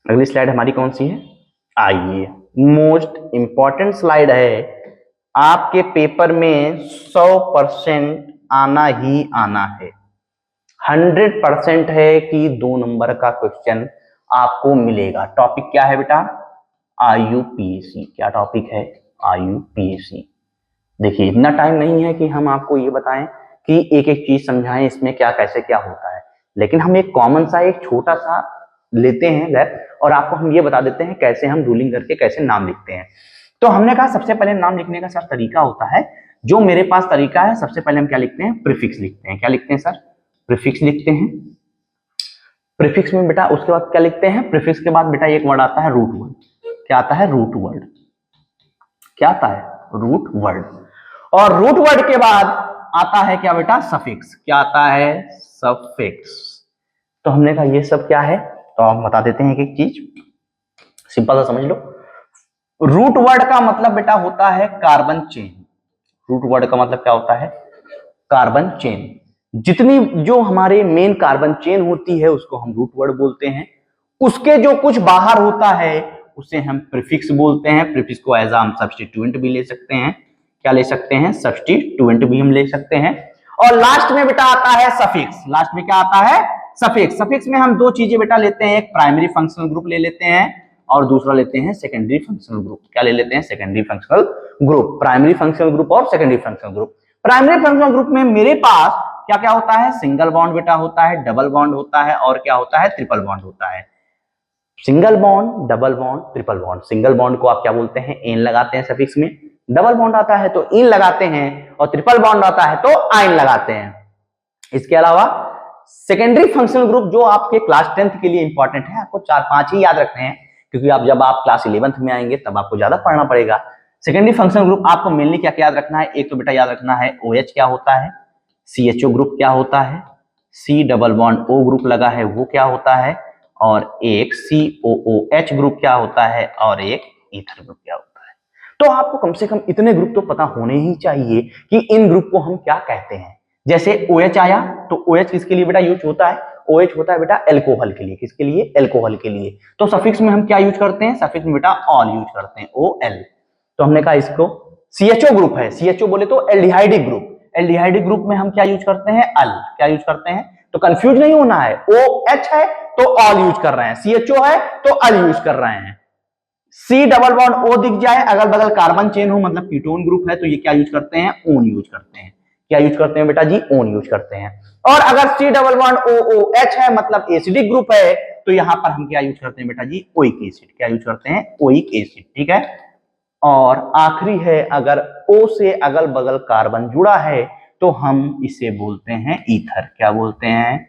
अगली स्लाइड हमारी कौन सी है? आइए, मोस्ट इंपॉर्टेंट स्लाइड है। आपके पेपर में 100% आना ही आना है, 100% है कि 2 नंबर का क्वेश्चन आपको मिलेगा। टॉपिक क्या है बेटा? IUPAC। क्या टॉपिक है? IUPAC। देखिए इतना टाइम नहीं है कि हम आपको ये बताएं कि एक एक चीज समझाएं इसमें क्या कैसे क्या होता है, लेकिन हम एक कॉमन सा एक छोटा सा लेते हैं गैप और आपको हम ये बता देते हैं कैसे हम रूलिंग करके कैसे नाम लिखते हैं। तो हमने कहा सबसे पहले नाम लिखने का सर तरीका होता है, जो मेरे पास तरीका है। सबसे पहले हम क्या लिखते हैं? प्रीफिक्स लिखते हैं। क्या लिखते हैं सर? प्रीफिक्स लिखते हैं। प्रीफिक्स में बेटा उसके बाद क्या लिखते हैं? प्रीफिक्स के बाद बेटा एक वर्ड आता है रूट वर्ड। क्या आता है? Root word. क्या आता है? Root word. और रूट वर्ड के बाद आता है क्या बेटा? सफिक्स। क्या आता है? सफिक्स। तो हमने कहा ये सब क्या है? तो हम बता देते हैं एक एक चीज, सिंपल सा समझ लो। रूट वर्ड का मतलब बेटा होता है कार्बन चेन। रूट वर्ड का मतलब क्या होता है? Carbon chain. जितनी जो हमारे मेन कार्बन चेन होती है उसको हम रूट वर्ड बोलते हैं। उसके जो कुछ बाहर होता है उसे हम प्रीफिक्स बोलते हैं। प्रीफिक्स को एज हम सब्स्टिट्यूएंट भी ले सकते हैं। क्या ले सकते हैं? सब्स्टिट्यूएंट भी हम ले सकते हैं। और लास्ट में बेटा आता है सफिक्स। लास्ट में क्या आता है? सफिक्स। सफिक्स में हम दो चीजें बेटा लेते हैं, एक प्राइमरी फंक्शनल ग्रुप ले लेते हैं और दूसरा लेते हैं सेकेंडरी फंक्शनल ग्रुप। क्या ले लेते हैं? Secondary functional group. Primary functional group और secondary functional group. Primary functional group में मेरे पास क्या क्या होता है? सिंगल बॉन्ड बेटा होता है, डबल बॉन्ड होता है और क्या होता है? ट्रिपल बॉन्ड होता है। Single bond, double bond, triple bond. Single bond को आप क्या बोलते हैं? एन लगाते हैं सफिक्स में। डबल बॉन्ड आता है तो इन लगाते हैं और ट्रिपल बॉन्ड आता है तो आइन लगाते हैं। इसके अलावा सेकेंडरी फंक्शनल ग्रुप जो आपके क्लास 10th के लिए इंपॉर्टेंट है, आपको 4-5 ही याद रखने हैं क्योंकि आप जब आप क्लास 11th में आएंगे तब आपको ज्यादा पढ़ना पड़ेगा। सेकेंडरी फंक्शनल ग्रुप आपको मेनली क्या क्या याद रखना है? एक तो बेटा याद रखना है OH क्या होता है, CHO ग्रुप क्या होता है, C double bond O group लगा है वो क्या होता है, और एक COOH ग्रुप क्या होता है, और एक ईथर ग्रुप क्या होता है। तो आपको कम से कम इतने ग्रुप तो पता होने ही चाहिए कि इन ग्रुप को हम क्या कहते हैं। जैसे OH आया तो OH किसके लिए बेटा यूज होता है? OH होता है बेटा एल्कोहल के लिए। किसके लिए? एल्कोहल के लिए। तो सफिक्स में हम क्या यूज करते हैं? सफिक्स में बेटा ऑल यूज करते हैं, OL। तो हमने कहा इसको CHO ग्रुप है। CHO बोले तो एल्डिहाइडिक ग्रुप। एल्डिहाइडिक ग्रुप में हम क्या यूज करते हैं? अल। क्या यूज करते हैं? तो कंफ्यूज नहीं होना है। OH है तो ऑल यूज कर रहे हैं, CHO है तो अल यूज कर रहे हैं। C डबल बॉन्ड O दिख जाए, अगल बगल कार्बन चेन हो, मतलब कीटोन ग्रुप है, तो ये क्या यूज करते हैं? ओन यूज करते हैं। क्या यूज करते हैं बेटा जी? ओन यूज करते हैं। और अगर C डबल बॉन्ड OOH है मतलब एसिडिक ग्रुप है, तो यहां पर हम क्या यूज करते हैं बेटा जी? Oic acid. क्या यूज करते हैं? Oic acid. ठीक है। और आखिरी है, अगर O से अगल बगल कार्बन जुड़ा है तो हम इसे बोलते हैं ईथर। क्या बोलते हैं?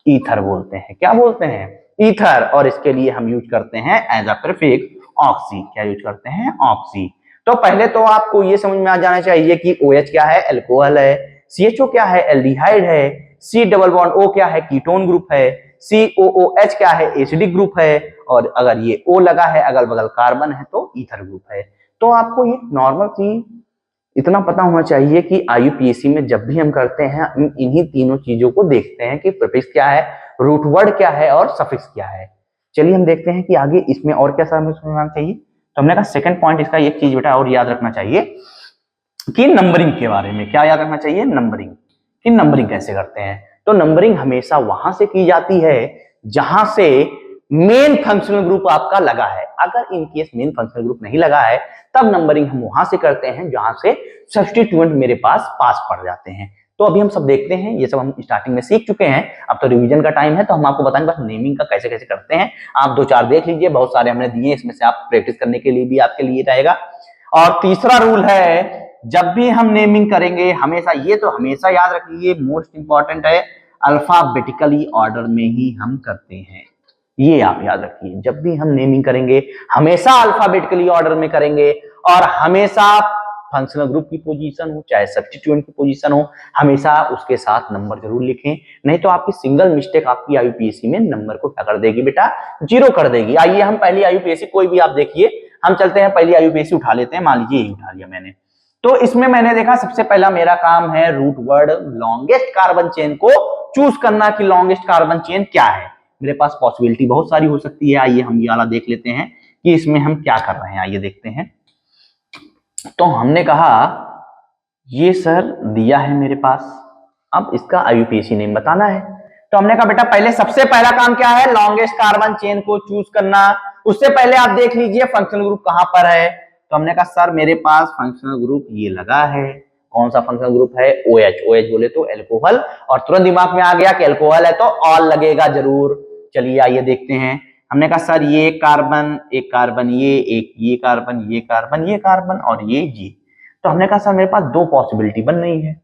ईथर बोलते हैं। क्या बोलते हैं? ईथर। और इसके लिए हम यूज करते हैं एज अ प्रीफिक्स ऑक्सी। क्या यूज करते हैं? ऑक्सी। तो पहले तो आपको ये समझ में आ जाना चाहिए कि OH क्या है? एल्कोहल है। CHO क्या है? एल्डिहाइड है। C डबल बॉन्ड O क्या है? कीटोन ग्रुप है। COOH क्या है? एसिडिक ग्रुप है। और अगर ये O लगा है, अगल बगल कार्बन है, तो ईथर ग्रुप है। तो आपको ये नॉर्मल चीज इतना पता होना चाहिए कि IUPAC में जब भी हम करते हैं हम इन्हीं तीनों चीजों को देखते हैं कि प्रीफिक्स क्या है, रूट वर्ड क्या है और सफिक्स क्या है। चलिए हम देखते हैं कि आगे इसमें और क्या समझना चाहिए। तो हमने कहा सेकंड पॉइंट इसका एक चीज बेटा और याद रखना चाहिए कि नंबरिंग के बारे में। क्या याद रखना चाहिए? नंबरिंग। कि नंबरिंग कैसे करते हैं। तो नंबरिंग हमेशा वहां से की जाती है जहां से मेन फंक्शनल ग्रुप आपका लगा है। अगर in case main functional group नहीं लगा है तब नंबरिंग हम वहां से करते हैं जहां से सब्स्टिट्यूएंट मेरे पास पड़ जाते हैं। तो अभी हम सब देखते हैं, ये सब हम स्टार्टिंग में सीख चुके हैं, अब तो रिवीजन का टाइम है, तो हम आपको बताएंगे बस नेमिंग का कैसे कैसे करते हैं। आप 2-4 देख लीजिए, बहुत सारे हमने दिए, इसमें से आप प्रैक्टिस करने के लिए भी आपके लिए रहेगा। और तीसरा रूल है, जब भी हम नेमिंग करेंगे हमेशा, ये तो हमेशा याद रखिए, मोस्ट इंपॉर्टेंट है, अल्फाबेटिकली ऑर्डर में ही हम करते हैं। ये आप याद रखिए, जब भी हम नेमिंग करेंगे हमेशा अल्फाबेटिकली ऑर्डर में करेंगे और हमेशा फंक्शनल ग्रुप की पोजीशन हो चाहे सब्स्टिट्यूएंट की पोजीशन हो, हमेशा उसके साथ नंबर जरूर लिखें। नहीं तो आपकी सिंगल मिस्टेक आपकी IUPAC में नंबर को क्या कर देगी बेटा? 0 कर देगी। आइए हम पहली IUPAC कोई भी आप देखिए, हम चलते हैं पहली IUPAC उठा लेते हैं। मान लीजिए यही उठा लिया मैंने, तो इसमें मैंने देखा सबसे पहला मेरा काम है root word longest carbon chain को चूज करना कि लॉन्गेस्ट कार्बन चेन क्या है। मेरे पास पॉसिबिलिटी बहुत सारी हो सकती है। आइए हम ये वाला देख लेते हैं कि इसमें हम क्या कर रहे हैं। आइए देखते हैं। तो हमने कहा ये सर दिया है मेरे पास, अब इसका IUPAC नेम बताना है। तो हमने कहा बेटा पहले सबसे पहला काम क्या है? लॉन्गेस्ट कार्बन चेन को चूज करना। उससे पहले आप देख लीजिए फंक्शनल ग्रुप कहां पर है। तो हमने कहा सर मेरे पास फंक्शनल ग्रुप ये लगा है। कौन सा फंक्शनल ग्रुप है? OH। OH बोले तो एल्कोहल, और तुरंत दिमाग में आ गया कि एल्कोहल है तो ऑल लगेगा जरूर। चलिए आइए देखते हैं। हमने कहा सर ये कार्बन, एक कार्बन ये, एक ये कार्बन, ये कार्बन, ये कार्बन और ये जी। तो हमने कहा सर मेरे पास 2 पॉसिबिलिटी बन रही है,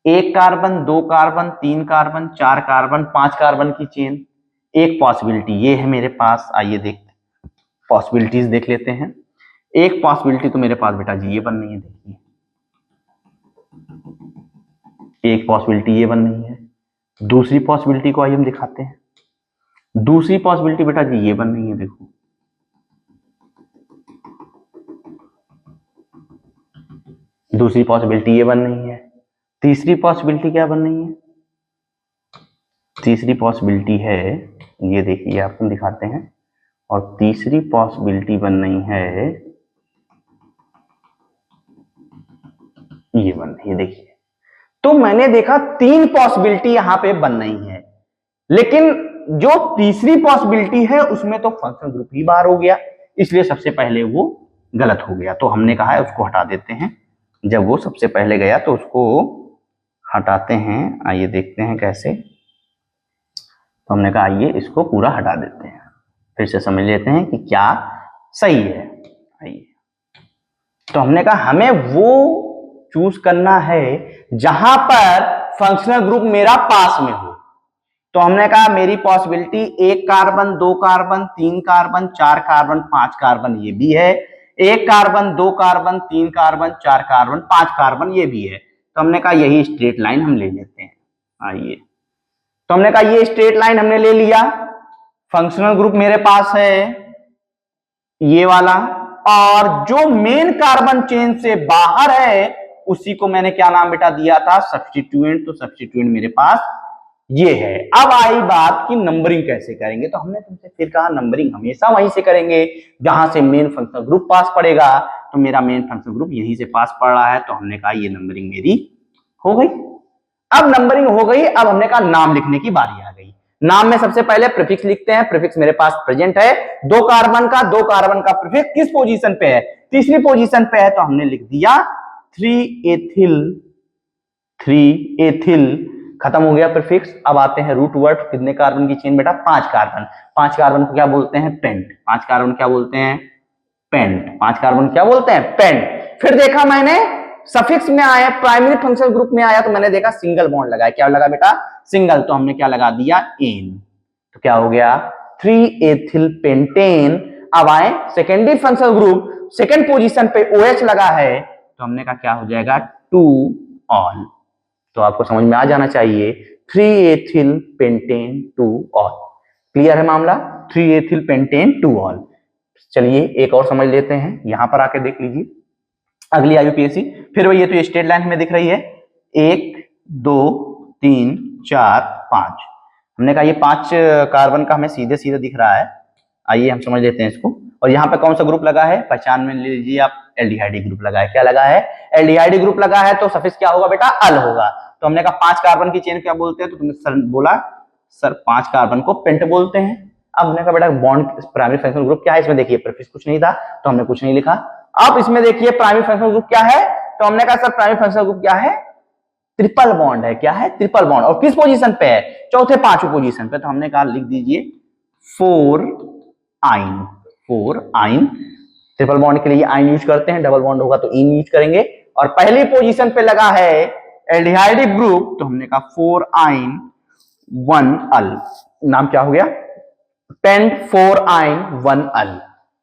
1 carbon, 2 carbon, 3 carbon, 4 carbon, 5 carbon की चेन। एक पॉसिबिलिटी ये है मेरे पास। आइए देखते, पॉसिबिलिटीज देख लेते हैं। एक पॉसिबिलिटी तो मेरे पास बेटा जी ये बन रही है, देखिए एक पॉसिबिलिटी ये बन रही है। दूसरी पॉसिबिलिटी को आइए हम दिखाते हैं। दूसरी पॉसिबिलिटी बेटा जी ये बन रही है, देखो दूसरी पॉसिबिलिटी ये बन रही है। तीसरी पॉसिबिलिटी क्या बन रही है? तीसरी पॉसिबिलिटी है, ये देखिए आपको दिखाते हैं, और तीसरी पॉसिबिलिटी बन रही है, ये बन रही है, देखिए। तो मैंने देखा 3 पॉसिबिलिटी यहां पे बन रही है, लेकिन जो तीसरी पॉसिबिलिटी है उसमें तो फंक्शनल ग्रुप ही बाहर हो गया, इसलिए सबसे पहले वो गलत हो गया। तो हमने कहा है उसको हटा देते हैं। जब वो सबसे पहले गया तो उसको हटाते हैं। आइए देखते हैं कैसे। तो हमने कहा आइए इसको पूरा हटा देते हैं, फिर से समझ लेते हैं कि क्या सही है। आइए, तो हमने कहा हमें वो चूज करना है जहां पर फंक्शनल ग्रुप मेरा पास में हो। तो हमने कहा मेरी possibility 1 carbon, 2 carbon, 3 carbon, 4 carbon, 5 carbon ये भी है, 1 carbon, 2 carbon, 3 carbon, 4 carbon, 5 carbon ये भी है। तो हमने कहा यही स्ट्रेट लाइन हम ले लेते हैं। आइए, तो हमने कहा ये स्ट्रेट लाइन हमने ले लिया, फंक्शनल ग्रुप मेरे पास है ये वाला, और जो मेन कार्बन चेन से बाहर है उसी को मैंने क्या नाम बेटा दिया था? सब्स्टिट्यूएंट। तो सब्स्टिट्यूएंट मेरे पास ये है। अब आई बात कि नंबरिंग कैसे करेंगे। तो हमने तुमसे फिर कहा नंबरिंग हमेशा वहीं से करेंगे जहां से मेन फंक्शनल ग्रुप पास पड़ेगा। तो मेरा मेन फंक्शनल ग्रुप यहीं से पास पड़ रहा है, तो हमने कहा ये नंबरिंग मेरी हो गई। अब नंबरिंग हो गई, अब हमने कहा नाम लिखने की बारी आ गई। नाम में सबसे पहले प्रीफिक्स लिखते हैं। प्रीफिक्स मेरे पास प्रेजेंट है, 2 कार्बन का प्रीफिक्स किस पोजीशन पे है? तीसरी पोजीशन पे है, तो हमने लिख दिया 3 एथिल। खत्म हो गया प्रीफिक्स। अब आते हैं रूट वर्ड। कितने कार्बन की चेन बेटा? 5 कार्बन। 5 कार्बन को क्या बोलते हैं? पेंट। 5 कार्बन क्या बोलते हैं? पेंट। 5 कार्बन क्या बोलते हैं? पेंट। फिर देखा मैंने सफिक्स में आया, प्राइमरी फंक्शनल ग्रुप में आया, तो मैंने देखा सिंगल बॉन्ड लगा है। क्या लगा बेटा? सिंगल। तो हमने क्या लगा दिया? एन। तो क्या हो गया? 3 एथिल पेंटेन। अब आए secondary functional group, second position पे OH लगा है, तो हमने कहा क्या हो जाएगा? 2 ऑल। तो आपको समझ में आ जाना चाहिए 3 एथिल पेंटेन 2 ऑल। क्लियर है मामला? 3 एथिल पेंटेन 2 ऑल। चलिए एक और समझ लेते हैं, यहां पर आके देख लीजिए अगली IUPAC। फिर वही, ये तो स्ट्रेट लाइन हमें दिख रही है, 1 2 3 4 5। हमने कहा ये 5 कार्बन का हमें सीधे सीधे दिख रहा है। आइए हम समझ लेते हैं इसको। और यहाँ पे कौन सा ग्रुप लगा है? पहचान में लीजिए आप, एल्डिहाइड ग्रुप लगा है। क्या लगा है? एल्डिहाइड ग्रुप लगा है, तो सफिक्स क्या होगा बेटा? अल होगा। तो हमने कहा 5 कार्बन की चेन क्या बोलते हैं? तो तुमने सर बोला सर 5 कार्बन को पेंट बोलते हैं। अब हमने कहा बेटा बॉन्ड प्राइमरी फंक्शनल ग्रुप क्या है? इसमें देखिए प्रीफिक्स कुछ नहीं था, तो हमने कुछ नहीं लिखा। अब इसमें देखिए प्राइमरी फंक्शनल ग्रुप क्या है? तो हमने कहा सर प्राइमरी फंक्शनल ग्रुप क्या है? ट्रिपल बॉन्ड है। क्या है? Triple bond. और किस पोजीशन पे है? चौथे पांचवें पोजीशन पे। तो हमने कहा लिख दीजिए 4 आइन। 4 आइन। ट्रिपल बॉन्ड के लिए आइन यूज करते हैं, डबल बॉन्ड होगा तो इन यूज करेंगे। और पहली पोजीशन पे लगा है एल्डिहाइडिक ग्रुप, तो हमने कहा 4 आइन 1 अल। नाम क्या हो गया? पेंट 4 आइन 1 अल।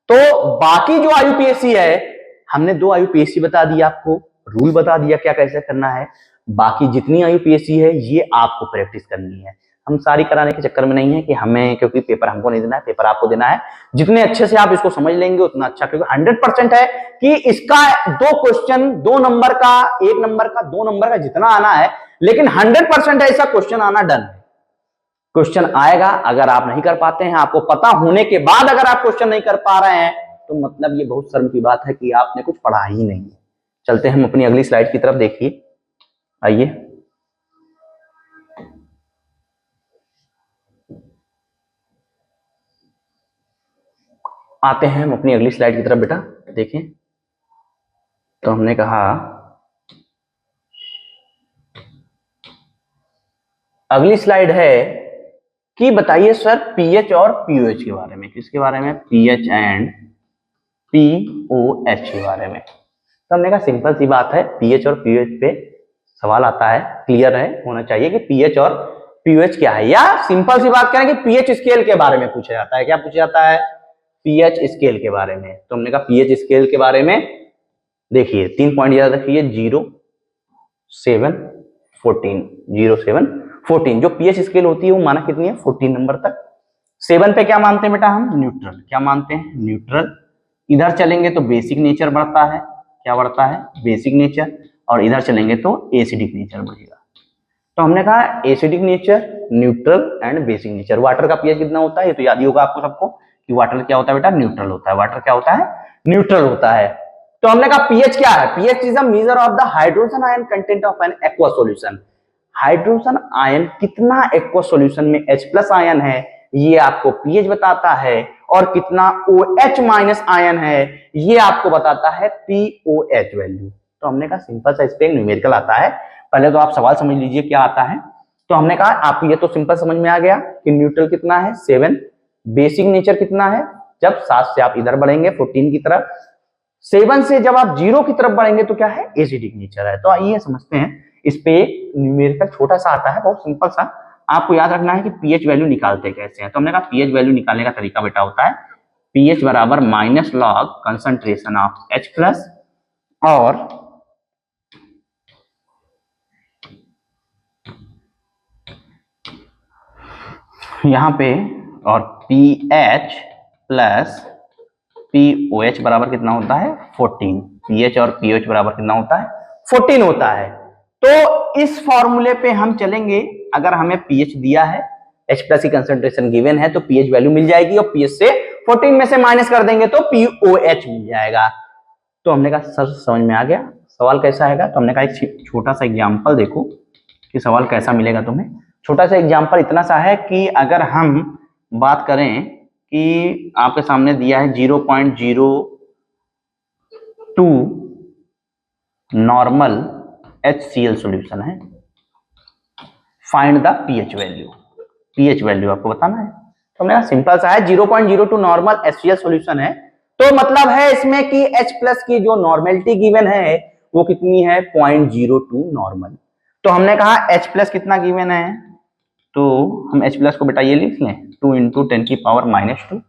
तो बाकी जो IUPAC है, हमने 2 IUPAC बता दिया आपको, रूल बता दिया क्या कैसे करना है। बाकी जितनी IUPAC है ये आपको प्रैक्टिस करनी है। हम सारी कराने के चक्कर में नहीं है कि हमें, क्योंकि पेपर हमको नहीं देना है, पेपर आपको देना है। जितने अच्छे से आप इसको समझ लेंगे उतना अच्छा, क्योंकि 100% है कि इसका 2 क्वेश्चन 2 नंबर का, 1 नंबर का, 2 नंबर का जितना आना है, लेकिन 100% ऐसा क्वेश्चन आना डन है। क्वेश्चन आएगा, अगर आप नहीं कर पाते हैं, आपको पता होने के बाद अगर आप क्वेश्चन नहीं कर पा रहे हैं, तो मतलब ये बहुत शर्म की बात है कि आपने कुछ पढ़ा ही नहीं है। चलते हैं हम अपनी अगली स्लाइड की तरफ, देखिए। आइए, आते हैं हम अपनी अगली स्लाइड की तरफ बेटा, देखें। तो हमने कहा अगली स्लाइड है कि बताइए सर पीएच और पीओएच के बारे में। किसके बारे में? पीएच एंड पीओएच के बारे में। तो हमने कहा सिंपल सी बात है, पीएच और पीओएच पे सवाल आता है, क्लियर है होना चाहिए कि पीएच और पीओएच क्या है। या सिंपल सी बात करें कि पीएच स्केल के बारे में पूछा जाता है। क्या पूछा जाता है? पीएच स्केल के बारे में। तो हमने कहा पीएच स्केल के बारे में देखिए 3 पॉइंट याद रखिए, 0 7 14। 0 7 14। जो पीएच स्केल होती है वो माना कितनी है? 14 नंबर तक। 7 पे क्या मानते हैं बेटा हम? न्यूट्रल। क्या मानते हैं? न्यूट्रल। इधर चलेंगे तो बेसिक नेचर बढ़ता है। क्या बढ़ता है? Basic nature. और इधर चलेंगे तो एसिडिक नेचर बढ़ेगा। तो हमने कहा acidic nature, neutral and basic nature. Water का पीएच कितना होता है? ये तो याद ही होगा आपको सबको कि वाटर क्या होता है बेटा? न्यूट्रल होता है। वाटर क्या होता है? न्यूट्रल होता है। तो हमने कहा पीएच क्या है? PH is a measure of the hydrogen ion content of N aqua solution. Hydrogen ion कितना एक्वा सॉल्यूशन में H प्लस आयन है, ये आपको पीएच बताता है। और कितना OH माइनस आयन है, ये आपको बताता है POH वैल्यू। तो हमने कहा सिंपल सा इस पे न्यूमेरिकल आता है। पहले तो आप सवाल समझ लीजिए क्या आता है। तो हमने कहा आपको ये तो सिंपल समझ में आ गया कि न्यूट्रल कितना है? 7। बेसिक नेचर कितना है? जब 7 से आप इधर बढ़ेंगे 14 की तरफ, 7 से जब आप 0 की तरफ बढ़ेंगे तो क्या है? एसिडिक नेचर है। तो आइए समझते हैं। इस पे एक न्यूमेरिकल छोटा सा आता है, बहुत सिंपल सा। आपको याद रखना है कि पीएच वैल्यू निकालते कैसे हैं। तो हमने कहा पीएच वैल्यू निकालने का तरीका बेटा होता है पीएच बराबर minus log concentration of H plus और यहां पे और पीएच प्लस पीओएच बराबर कितना होता है? 14। पीएच और पीओएच बराबर कितना होता है? 14 होता है। तो इस फॉर्मूले पे हम चलेंगे। अगर हमें पीएच दिया है, H प्लस की कंसंट्रेशन गिवन है, तो पीएच वैल्यू मिल जाएगी और पीएच से 14 में से माइनस कर देंगे तो पीओएच मिल जाएगा। तो हमने कहा सर समझ में आ गया सवाल कैसा आएगा। तो हमने कहा एक छोटा सा एग्जाम्पल देखो कि सवाल कैसा मिलेगा तुम्हें। छोटा सा एग्जाम्पल इतना सा है कि अगर हम बात करें कि आपके सामने दिया है 0.02 नॉर्मल HCl सॉल्यूशन है, find the pH value. PH value आपको बताना है। तो हमने कहा सिंपल सा है, 0.02 नॉर्मल HCl सॉल्यूशन है, तो मतलब है इसमें कि H प्लस की जो नॉर्मेलिटी गिवन है वो कितनी है? 0.02 नॉर्मल। तो हमने कहा H प्लस कितना गिवन है, तो हम H प्लस को बेटा ये लिख लें 2 इंटू 10 की पावर -2।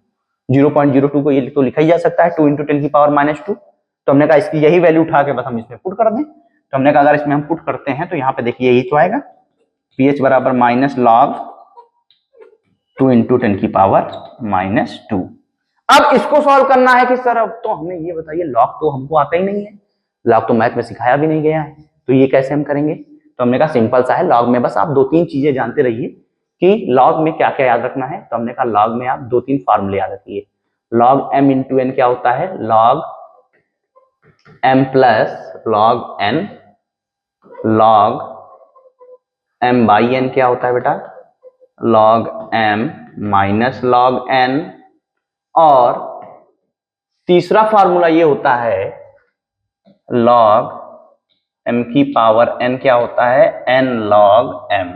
0.02 को ये तो लिखा ही जा सकता है 2 इंटू 10 की पावर -2। तो हमने कहा इसकी यही वैल्यू उठा के बस हम इसमें पुट कर दें। तो हमने कहा अगर इसमें हम पुट करते हैं तो यहाँ पे देखिए यही तो आएगा, पीएच बराबर माइनस लॉग 2 इंटू 10 की पावर -2। अब इसको सॉल्व करना है कि सर अब तो हमें ये बताइए लॉग तो हमको आता ही नहीं है, लॉग तो मैथ में सिखाया भी नहीं गया है, तो ये कैसे हम करेंगे। तो हमने कहा सिंपल सा है, लॉग में बस आप 2-3 चीजें जानते रहिए कि लॉग में क्या क्या याद रखना है। तो हमने कहा लॉग में आप 2-3 फार्मूले याद रखिए। लॉग m इंटू एन क्या होता है? Log m plus log n। Log m by n क्या होता है बेटा? Log m minus log n। और तीसरा फार्मूला ये होता है लॉग m की पावर n क्या होता है? n log m।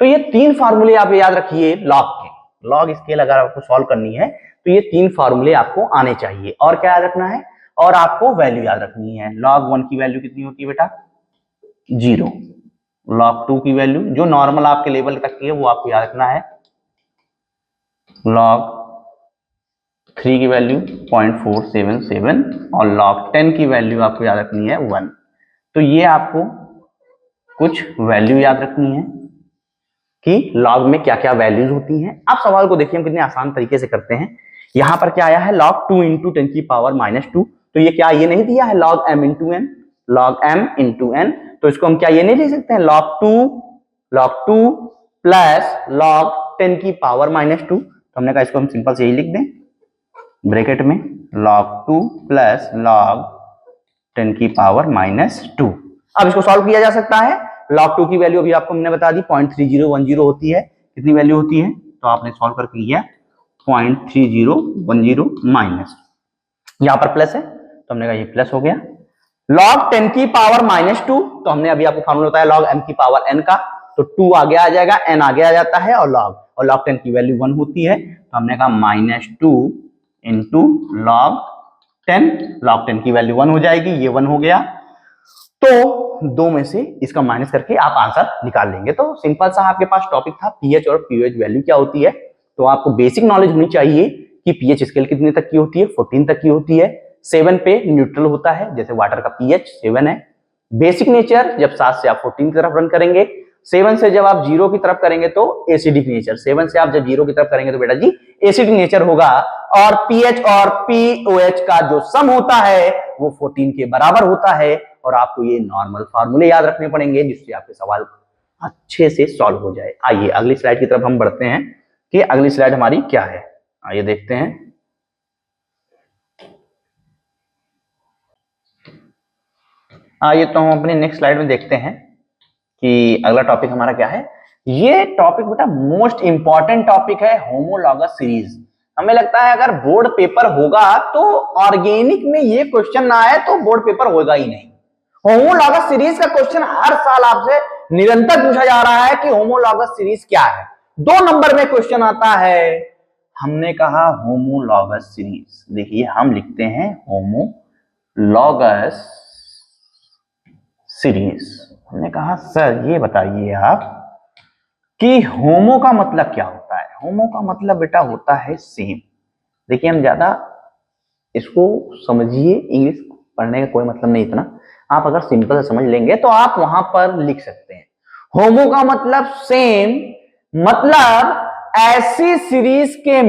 तो ये 3 फार्मूले आप याद रखिए लॉग के। लॉग स्केल अगर आपको सॉल्व करनी है तो ये 3 फार्मूले आपको आने चाहिए। और क्या याद रखना है? और आपको वैल्यू याद रखनी है। लॉग 1 की वैल्यू कितनी होती है बेटा? 0। लॉग 2 की वैल्यू जो नॉर्मल आपके लेवल तक की है वो आपको याद रखना है। लॉग 3 की वैल्यू 0.477 और लॉग 10 की वैल्यू आपको याद रखनी है 1। तो ये आपको कुछ वैल्यू याद रखनी है कि लॉग में क्या क्या वैल्यूज होती हैं। आप सवाल को देखिए हम कितने आसान तरीके से करते हैं। यहां पर क्या आया है? लॉग 2 इंटू 10 की पावर -2। तो ये क्या ये नहीं दिया है log m into n? Log m into n. तो इसको हम क्या ये नहीं लिख सकते हैं लॉग 2 प्लस लॉग 10 की पावर -2। तो हमने कहा इसको हम सिंपल से यही लिख दें ब्रैकेट में log 2 प्लस log 10 की पावर -2। अब इसको सॉल्व किया जा सकता है। log 2 की वैल्यू अभी आपको हमने बता दी 0.3010 होती है। कितनी वैल्यू होती है? तो आपने सॉल्व करके किया 0.3010 माइनस, यहां पर प्लस है तो हमने कहा ये प्लस हो गया। log 10 की पावर -2, तो हमने अभी आपको फॉर्मूला बताया log m की पावर n का, तो 2 आगे आ जाएगा, n आगे आ जाता है और log 10 की वैल्यू 1 होती है। तो हमने कहा -2 इंटू log 10 की वैल्यू 1 हो जाएगी, ये 1 हो गया। तो 2 में से इसका माइनस करके आप आंसर निकाल लेंगे। तो सिंपल सा आपके पास टॉपिक था पीएच और पीओएच वैल्यू क्या होती है। तो आपको बेसिक नॉलेज होनी चाहिए कि पीएच स्केल कितने तक की होती है? 14 तक की होती है। 7 पे न्यूट्रल होता है, जैसे वाटर का पीएच 7 है। बेसिक नेचर जब 7 से आप 14 की तरफ रन करेंगे 7 से जब आप 0 की तरफ करेंगे तो एसिडिक नेचर, 7 से आप जब 0 की तरफ करेंगे तो बेटा जी एसिडिक नेचर होगा। और पीएच और पीओएच का जो सम होता है वो 14 के बराबर होता है। और आपको ये नॉर्मल फार्मूले याद रखने पड़ेंगे जिससे आपके सवाल अच्छे से सॉल्व हो जाए। आइए अगली स्लाइड की तरफ हम बढ़ते हैं कि अगली स्लाइड हमारी क्या है। आइए देखते हैं। आइए तो हम अपनी नेक्स्ट स्लाइड में देखते हैं कि अगला टॉपिक हमारा क्या है। ये टॉपिक बेटा मोस्ट इंपॉर्टेंट टॉपिक है, होमोलॉगस सीरीज। हमें लगता है अगर बोर्ड पेपर होगा तो ऑर्गेनिक में ये क्वेश्चन ना आए तो बोर्ड पेपर होगा ही नहीं। होमोलॉगस सीरीज का क्वेश्चन हर साल आपसे निरंतर पूछा जा रहा है कि होमोलॉगस सीरीज क्या है। 2 नंबर में क्वेश्चन आता है। हमने कहा होमोलॉगस सीरीज, देखिए हम लिखते हैं होमोलॉगस सीरीज। हमने कहा सर ये बताइए आप कि होमो का मतलब क्या होता है। होमो का मतलब बेटा होता है सेम। देखिए हम ज्यादा इसको समझिए, इंग्लिश पढ़ने का कोई मतलब नहीं इतना, आप अगर सिंपल से समझ लेंगे तो आप वहां पर लिख सकते हैं। होमो का मतलब सेम, मतलब ऐसी सीरीज के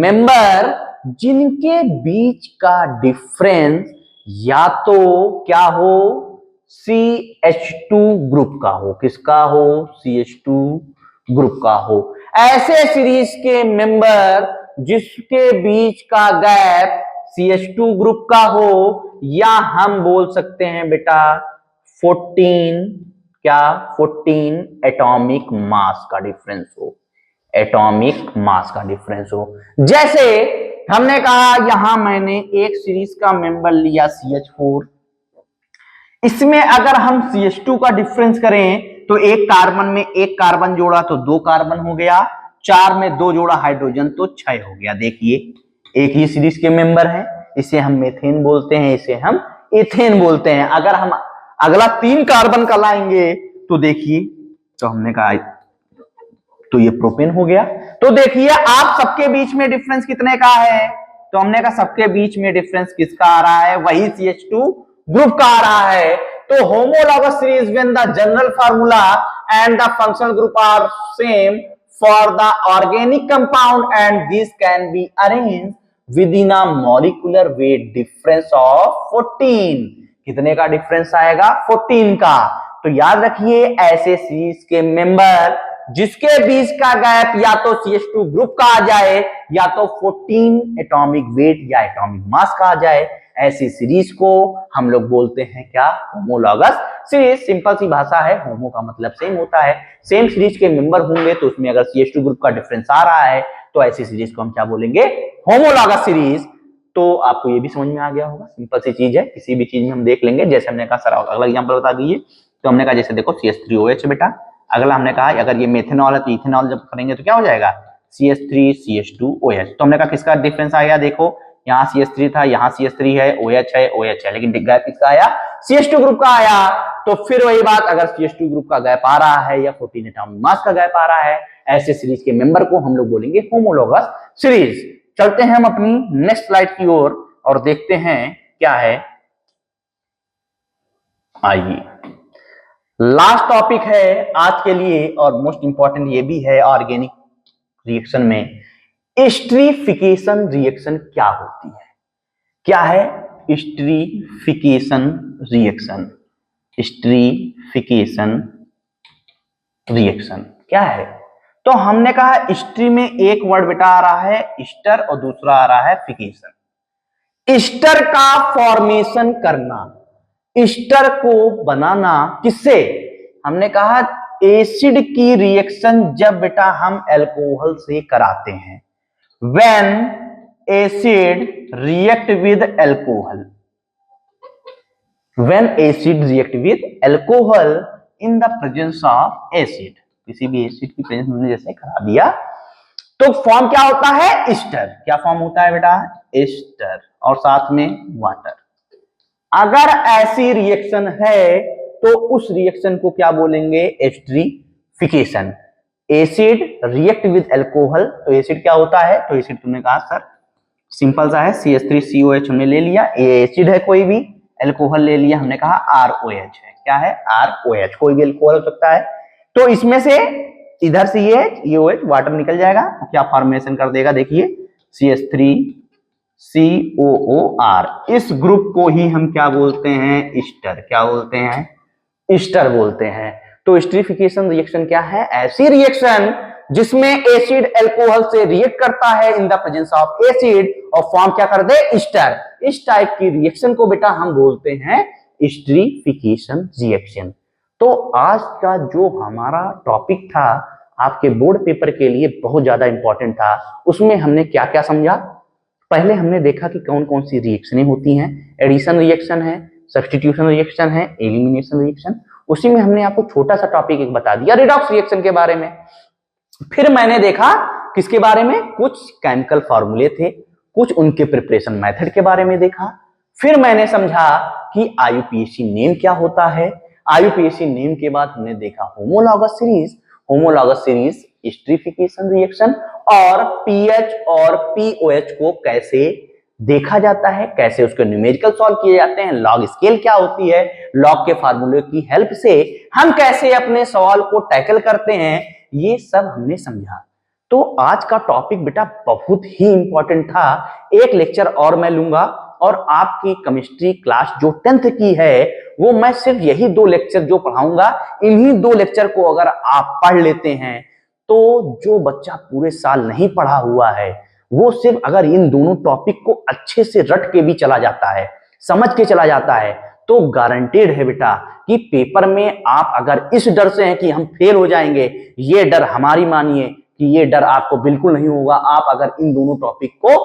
मेंबर जिनके बीच का डिफरेंस या तो क्या हो, CH2 ग्रुप का हो। किसका हो? CH2 ग्रुप का हो। ऐसे सीरीज के मेंबर जिसके बीच का गैप CH2 ग्रुप का हो, या हम बोल सकते हैं बेटा 14 एटॉमिक मास का डिफरेंस हो। एटॉमिक मास का डिफरेंस हो। जैसे हमने कहा यहां मैंने एक सीरीज का मेंबर लिया CH4, इसमें अगर हम CH2 का डिफरेंस करें तो एक कार्बन में एक कार्बन जोड़ा तो 2 कार्बन हो गया, 4 में 2 जोड़ा हाइड्रोजन तो 6 हो गया। देखिए एक ही सीरीज के मेंबर हैं, इसे हम मेथेन बोलते हैं, इसे हम एथेन बोलते हैं। अगर हम अगला 3 कार्बन का लाएंगे तो देखिए, तो हमने कहा तो ये प्रोपेन हो गया। तो देखिए आप सबके बीच में डिफरेंस कितने का है, तो हमने कहा सबके बीच में डिफरेंस किसका आ रहा है, वही CH2 ग्रुप का आ रहा है। तो homologous series when the general formula and the functional group are same for the organic compound and this can be arranged within a molecular weight difference of 14। कितने का डिफरेंस आएगा? 14 का। तो याद रखिए ऐसे सीरीज के मेंबर जिसके बीच का गैप या तो CH2 ग्रुप का आ जाए या तो 14 एटॉमिक वेट या एटॉमिक मास का आ जाए, ऐसी सीरीज को हम लोग बोलते हैं क्या? Homologous series. सिंपल सी भाषा है, होमो का मतलब सेम होता है। सेम सीरीज के मेंबर होंगे तो उसमें अगर CH2 ग्रुप का डिफरेंस आ रहा है तो ऐसी सीरीज को हम क्या बोलेंगे? Homologous series. तो आपको ये भी समझ में आ गया होगा, सिंपल सी चीज है, किसी भी चीज में हम देख लेंगे। जैसे हमने कहा सर अगला एग्जांपल बता दीजिए, तो हमने कहा जैसे देखो CH3OH बेटा, अगला हमने कहा अगर ये मेथेनॉल है तो इथेनॉल जब करेंगे तो क्या हो जाएगा? CH3CH2OH। तो हमने कहा किसका डिफरेंस आया, देखो यहाँ CH3 था, यहाँ CH3 है, OH है, OH है, लेकिन गैप किसका आया? CH2 ग्रुप का आया। तो फिर वही बात, अगर CH2 ग्रुप का गैप आ रहा है या 14 एटॉमिक मास का गैप आ रहा है, ऐसे सीरीज के मेंबर को हम लोग बोलेंगे होमोलॉगस सीरीज। चलते हैं हम अपनी नेक्स्ट स्लाइड की ओर और देखते हैं क्या है। आइए लास्ट टॉपिक है आज के लिए और मोस्ट इंपॉर्टेंट ये भी है ऑर्गेनिक रिएक्शन में, एस्टरीफिकेशन रिएक्शन क्या होती है? क्या है एस्टरीफिकेशन रिएक्शन? एस्टरीफिकेशन रिएक्शन क्या है? तो हमने कहा एस्ट्री में एक वर्ड बेटा आ रहा है ईस्टर और दूसरा आ रहा है फिकेशन। ईस्टर का फॉर्मेशन करना, ईस्टर को बनाना किससे? हमने कहा एसिड की रिएक्शन जब बेटा हम अल्कोहल से कराते हैं, when acid react with alcohol, when acid react with alcohol in the presence of acid, किसी भी एसिड की प्रेजेंस में जैसे करा दिया तो फॉर्म क्या होता है? ईस्टर। क्या फॉर्म होता है बेटा? ईस्टर, और साथ में वाटर। अगर ऐसी रिएक्शन है तो उस रिएक्शन को क्या बोलेंगे? Esterification. Acid react with alcohol, तो एसिड क्या होता है? तो एसिड तुमने कहा सर सिंपल सा है CH3COH हमने ले लिया, ये एसिड है कोई भी, एल्कोहल ले लिया, हमने कहा ROH है, क्या है ROH, कोई भी एल्कोहल हो सकता है। तो इसमें से इधर से ये OH वाटर निकल जाएगा, क्या फॉर्मेशन कर देगा, देखिए CH3COOR, इस ग्रुप को ही हम क्या बोलते हैं, ईस्टर, क्या बोलते हैं, ईस्टर बोलते हैं। तो एस्टरिफिकेशन रिएक्शन क्या है, ऐसी रिएक्शन जिसमें एसिड एल्कोहल से रिएक्ट करता है in the presence of acid और फॉर्म क्या कर दे, ईस्टर। इस टाइप की रिएक्शन को बेटा हम बोलते हैं एस्टरिफिकेशन रिएक्शन। तो आज का जो हमारा टॉपिक था आपके बोर्ड पेपर के लिए बहुत ज्यादा इंपॉर्टेंट था, उसमें हमने क्या क्या समझा। पहले हमने देखा कि कौन कौन सी रिएक्शनें होती हैं, एडिशन रिएक्शन है, सब्स्टिट्यूशन रिएक्शन है, एलिमिनेशन रिएक्शन। उसी में हमने आपको छोटा सा टॉपिक एक बता दिया रिडॉक्स रिएक्शन के बारे में। फिर मैंने देखा किसके बारे में, कुछ केमिकल फॉर्मूले थे, कुछ उनके प्रिपरेशन मेथड के बारे में देखा। फिर मैंने समझा कि IUPAC नेम क्या होता है। IUPAC नेम के बाद हमने देखा homologous series, homologous series esterification reaction और पीएच और पीओएच को कैसे देखा जाता है, कैसे उसके न्यूमेरिकल सॉल्व किए जाते हैं, लॉग स्केल क्या होती है, लॉग के फार्मूले की हेल्प से हम कैसे अपने सवाल को टैकल करते हैं, ये सब हमने समझा। तो आज का टॉपिक बेटा बहुत ही इंपॉर्टेंट था। एक लेक्चर और मैं लूंगा और आपकी केमिस्ट्री क्लास जो 10th की है वो मैं सिर्फ यही 2 लेक्चर जो पढ़ाऊंगा, इन्हीं 2 लेक्चर को अगर आप पढ़ लेते हैं तो जो बच्चा पूरे साल नहीं पढ़ा हुआ है वो सिर्फ अगर इन दोनों टॉपिक को अच्छे से रट के भी चला जाता है, समझ के चला जाता है, तो गारंटेड है बेटा कि पेपर में आप अगर इस डर से हैं कि हम फेल हो जाएंगे, ये डर हमारी मानिए कि ये डर आपको बिल्कुल नहीं होगा। आप अगर इन दोनों टॉपिक को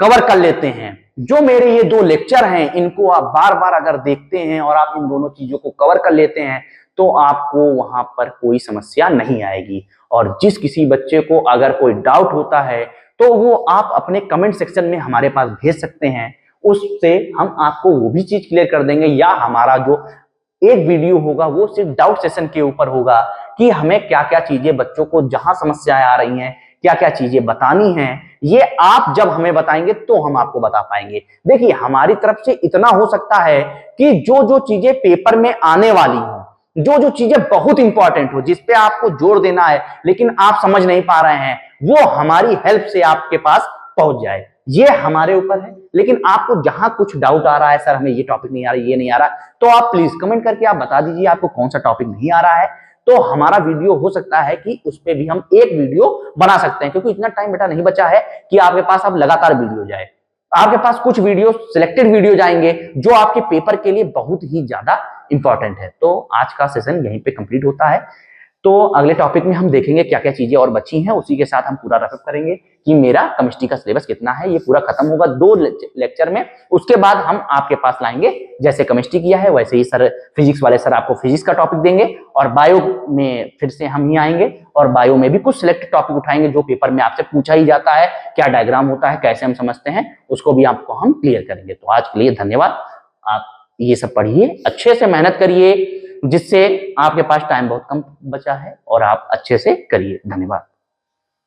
कवर कर लेते हैं, जो मेरे ये 2 लेक्चर हैं इनको आप बार बार अगर देखते हैं और आप इन दोनों चीजों को कवर कर लेते हैं तो आपको वहां पर कोई समस्या नहीं आएगी। और जिस किसी बच्चे को अगर कोई डाउट होता है तो वो आप अपने कमेंट सेक्शन में हमारे पास भेज सकते हैं, उससे हम आपको वो भी चीज क्लियर कर देंगे। या हमारा जो एक वीडियो होगा वो सिर्फ डाउट सेशन के ऊपर होगा कि हमें क्या क्या चीजें बच्चों को जहां समस्याएं आ रही हैं क्या क्या चीजें बतानी हैं, ये आप जब हमें बताएंगे तो हम आपको बता पाएंगे। देखिए हमारी तरफ से इतना हो सकता है कि जो जो चीजें पेपर में आने वाली हो, जो जो चीजें बहुत इंपॉर्टेंट हो, जिसपे आपको जोर देना है लेकिन आप समझ नहीं पा रहे हैं, वो हमारी हेल्प से आपके पास पहुंच जाए, ये हमारे ऊपर है। लेकिन आपको जहां कुछ डाउट आ रहा है, सर हमें ये टॉपिक नहीं आ रहा, ये नहीं आ रहा, तो आप प्लीज कमेंट करके आप बता दीजिए आपको कौन सा टॉपिक नहीं आ रहा है। तो हमारा वीडियो हो सकता है कि उस पर भी हम एक वीडियो बना सकते हैं, क्योंकि इतना टाइम बेटा नहीं बचा है कि आपके पास अब लगातार वीडियो जाए। आपके पास कुछ वीडियो, सिलेक्टेड वीडियो जाएंगे जो आपके पेपर के लिए बहुत ही ज्यादा इंपॉर्टेंट है। तो आज का सेशन यहीं पे कंप्लीट होता है। तो अगले टॉपिक में हम देखेंगे क्या क्या चीजें और बची हैं, उसी के साथ हम पूरा रैपअप करेंगे कि मेरा केमिस्ट्री का सिलेबस कितना है। ये पूरा खत्म होगा 2 लेक्चर में, उसके बाद हम आपके पास लाएंगे जैसे केमिस्ट्री किया है वैसे ही सर फिजिक्स वाले सर आपको फिजिक्स का टॉपिक देंगे, और बायो में फिर से हम ही आएंगे और बायो में भी कुछ सिलेक्टेड टॉपिक उठाएंगे जो पेपर में आपसे पूछा ही जाता है, क्या डायग्राम होता है, कैसे हम समझते हैं, उसको भी आपको हम क्लियर करेंगे। तो आज के लिए धन्यवाद। आप ये सब पढ़िए, अच्छे से मेहनत करिए, जिससे आपके पास टाइम बहुत कम बचा है और आप अच्छे से करिए। धन्यवाद।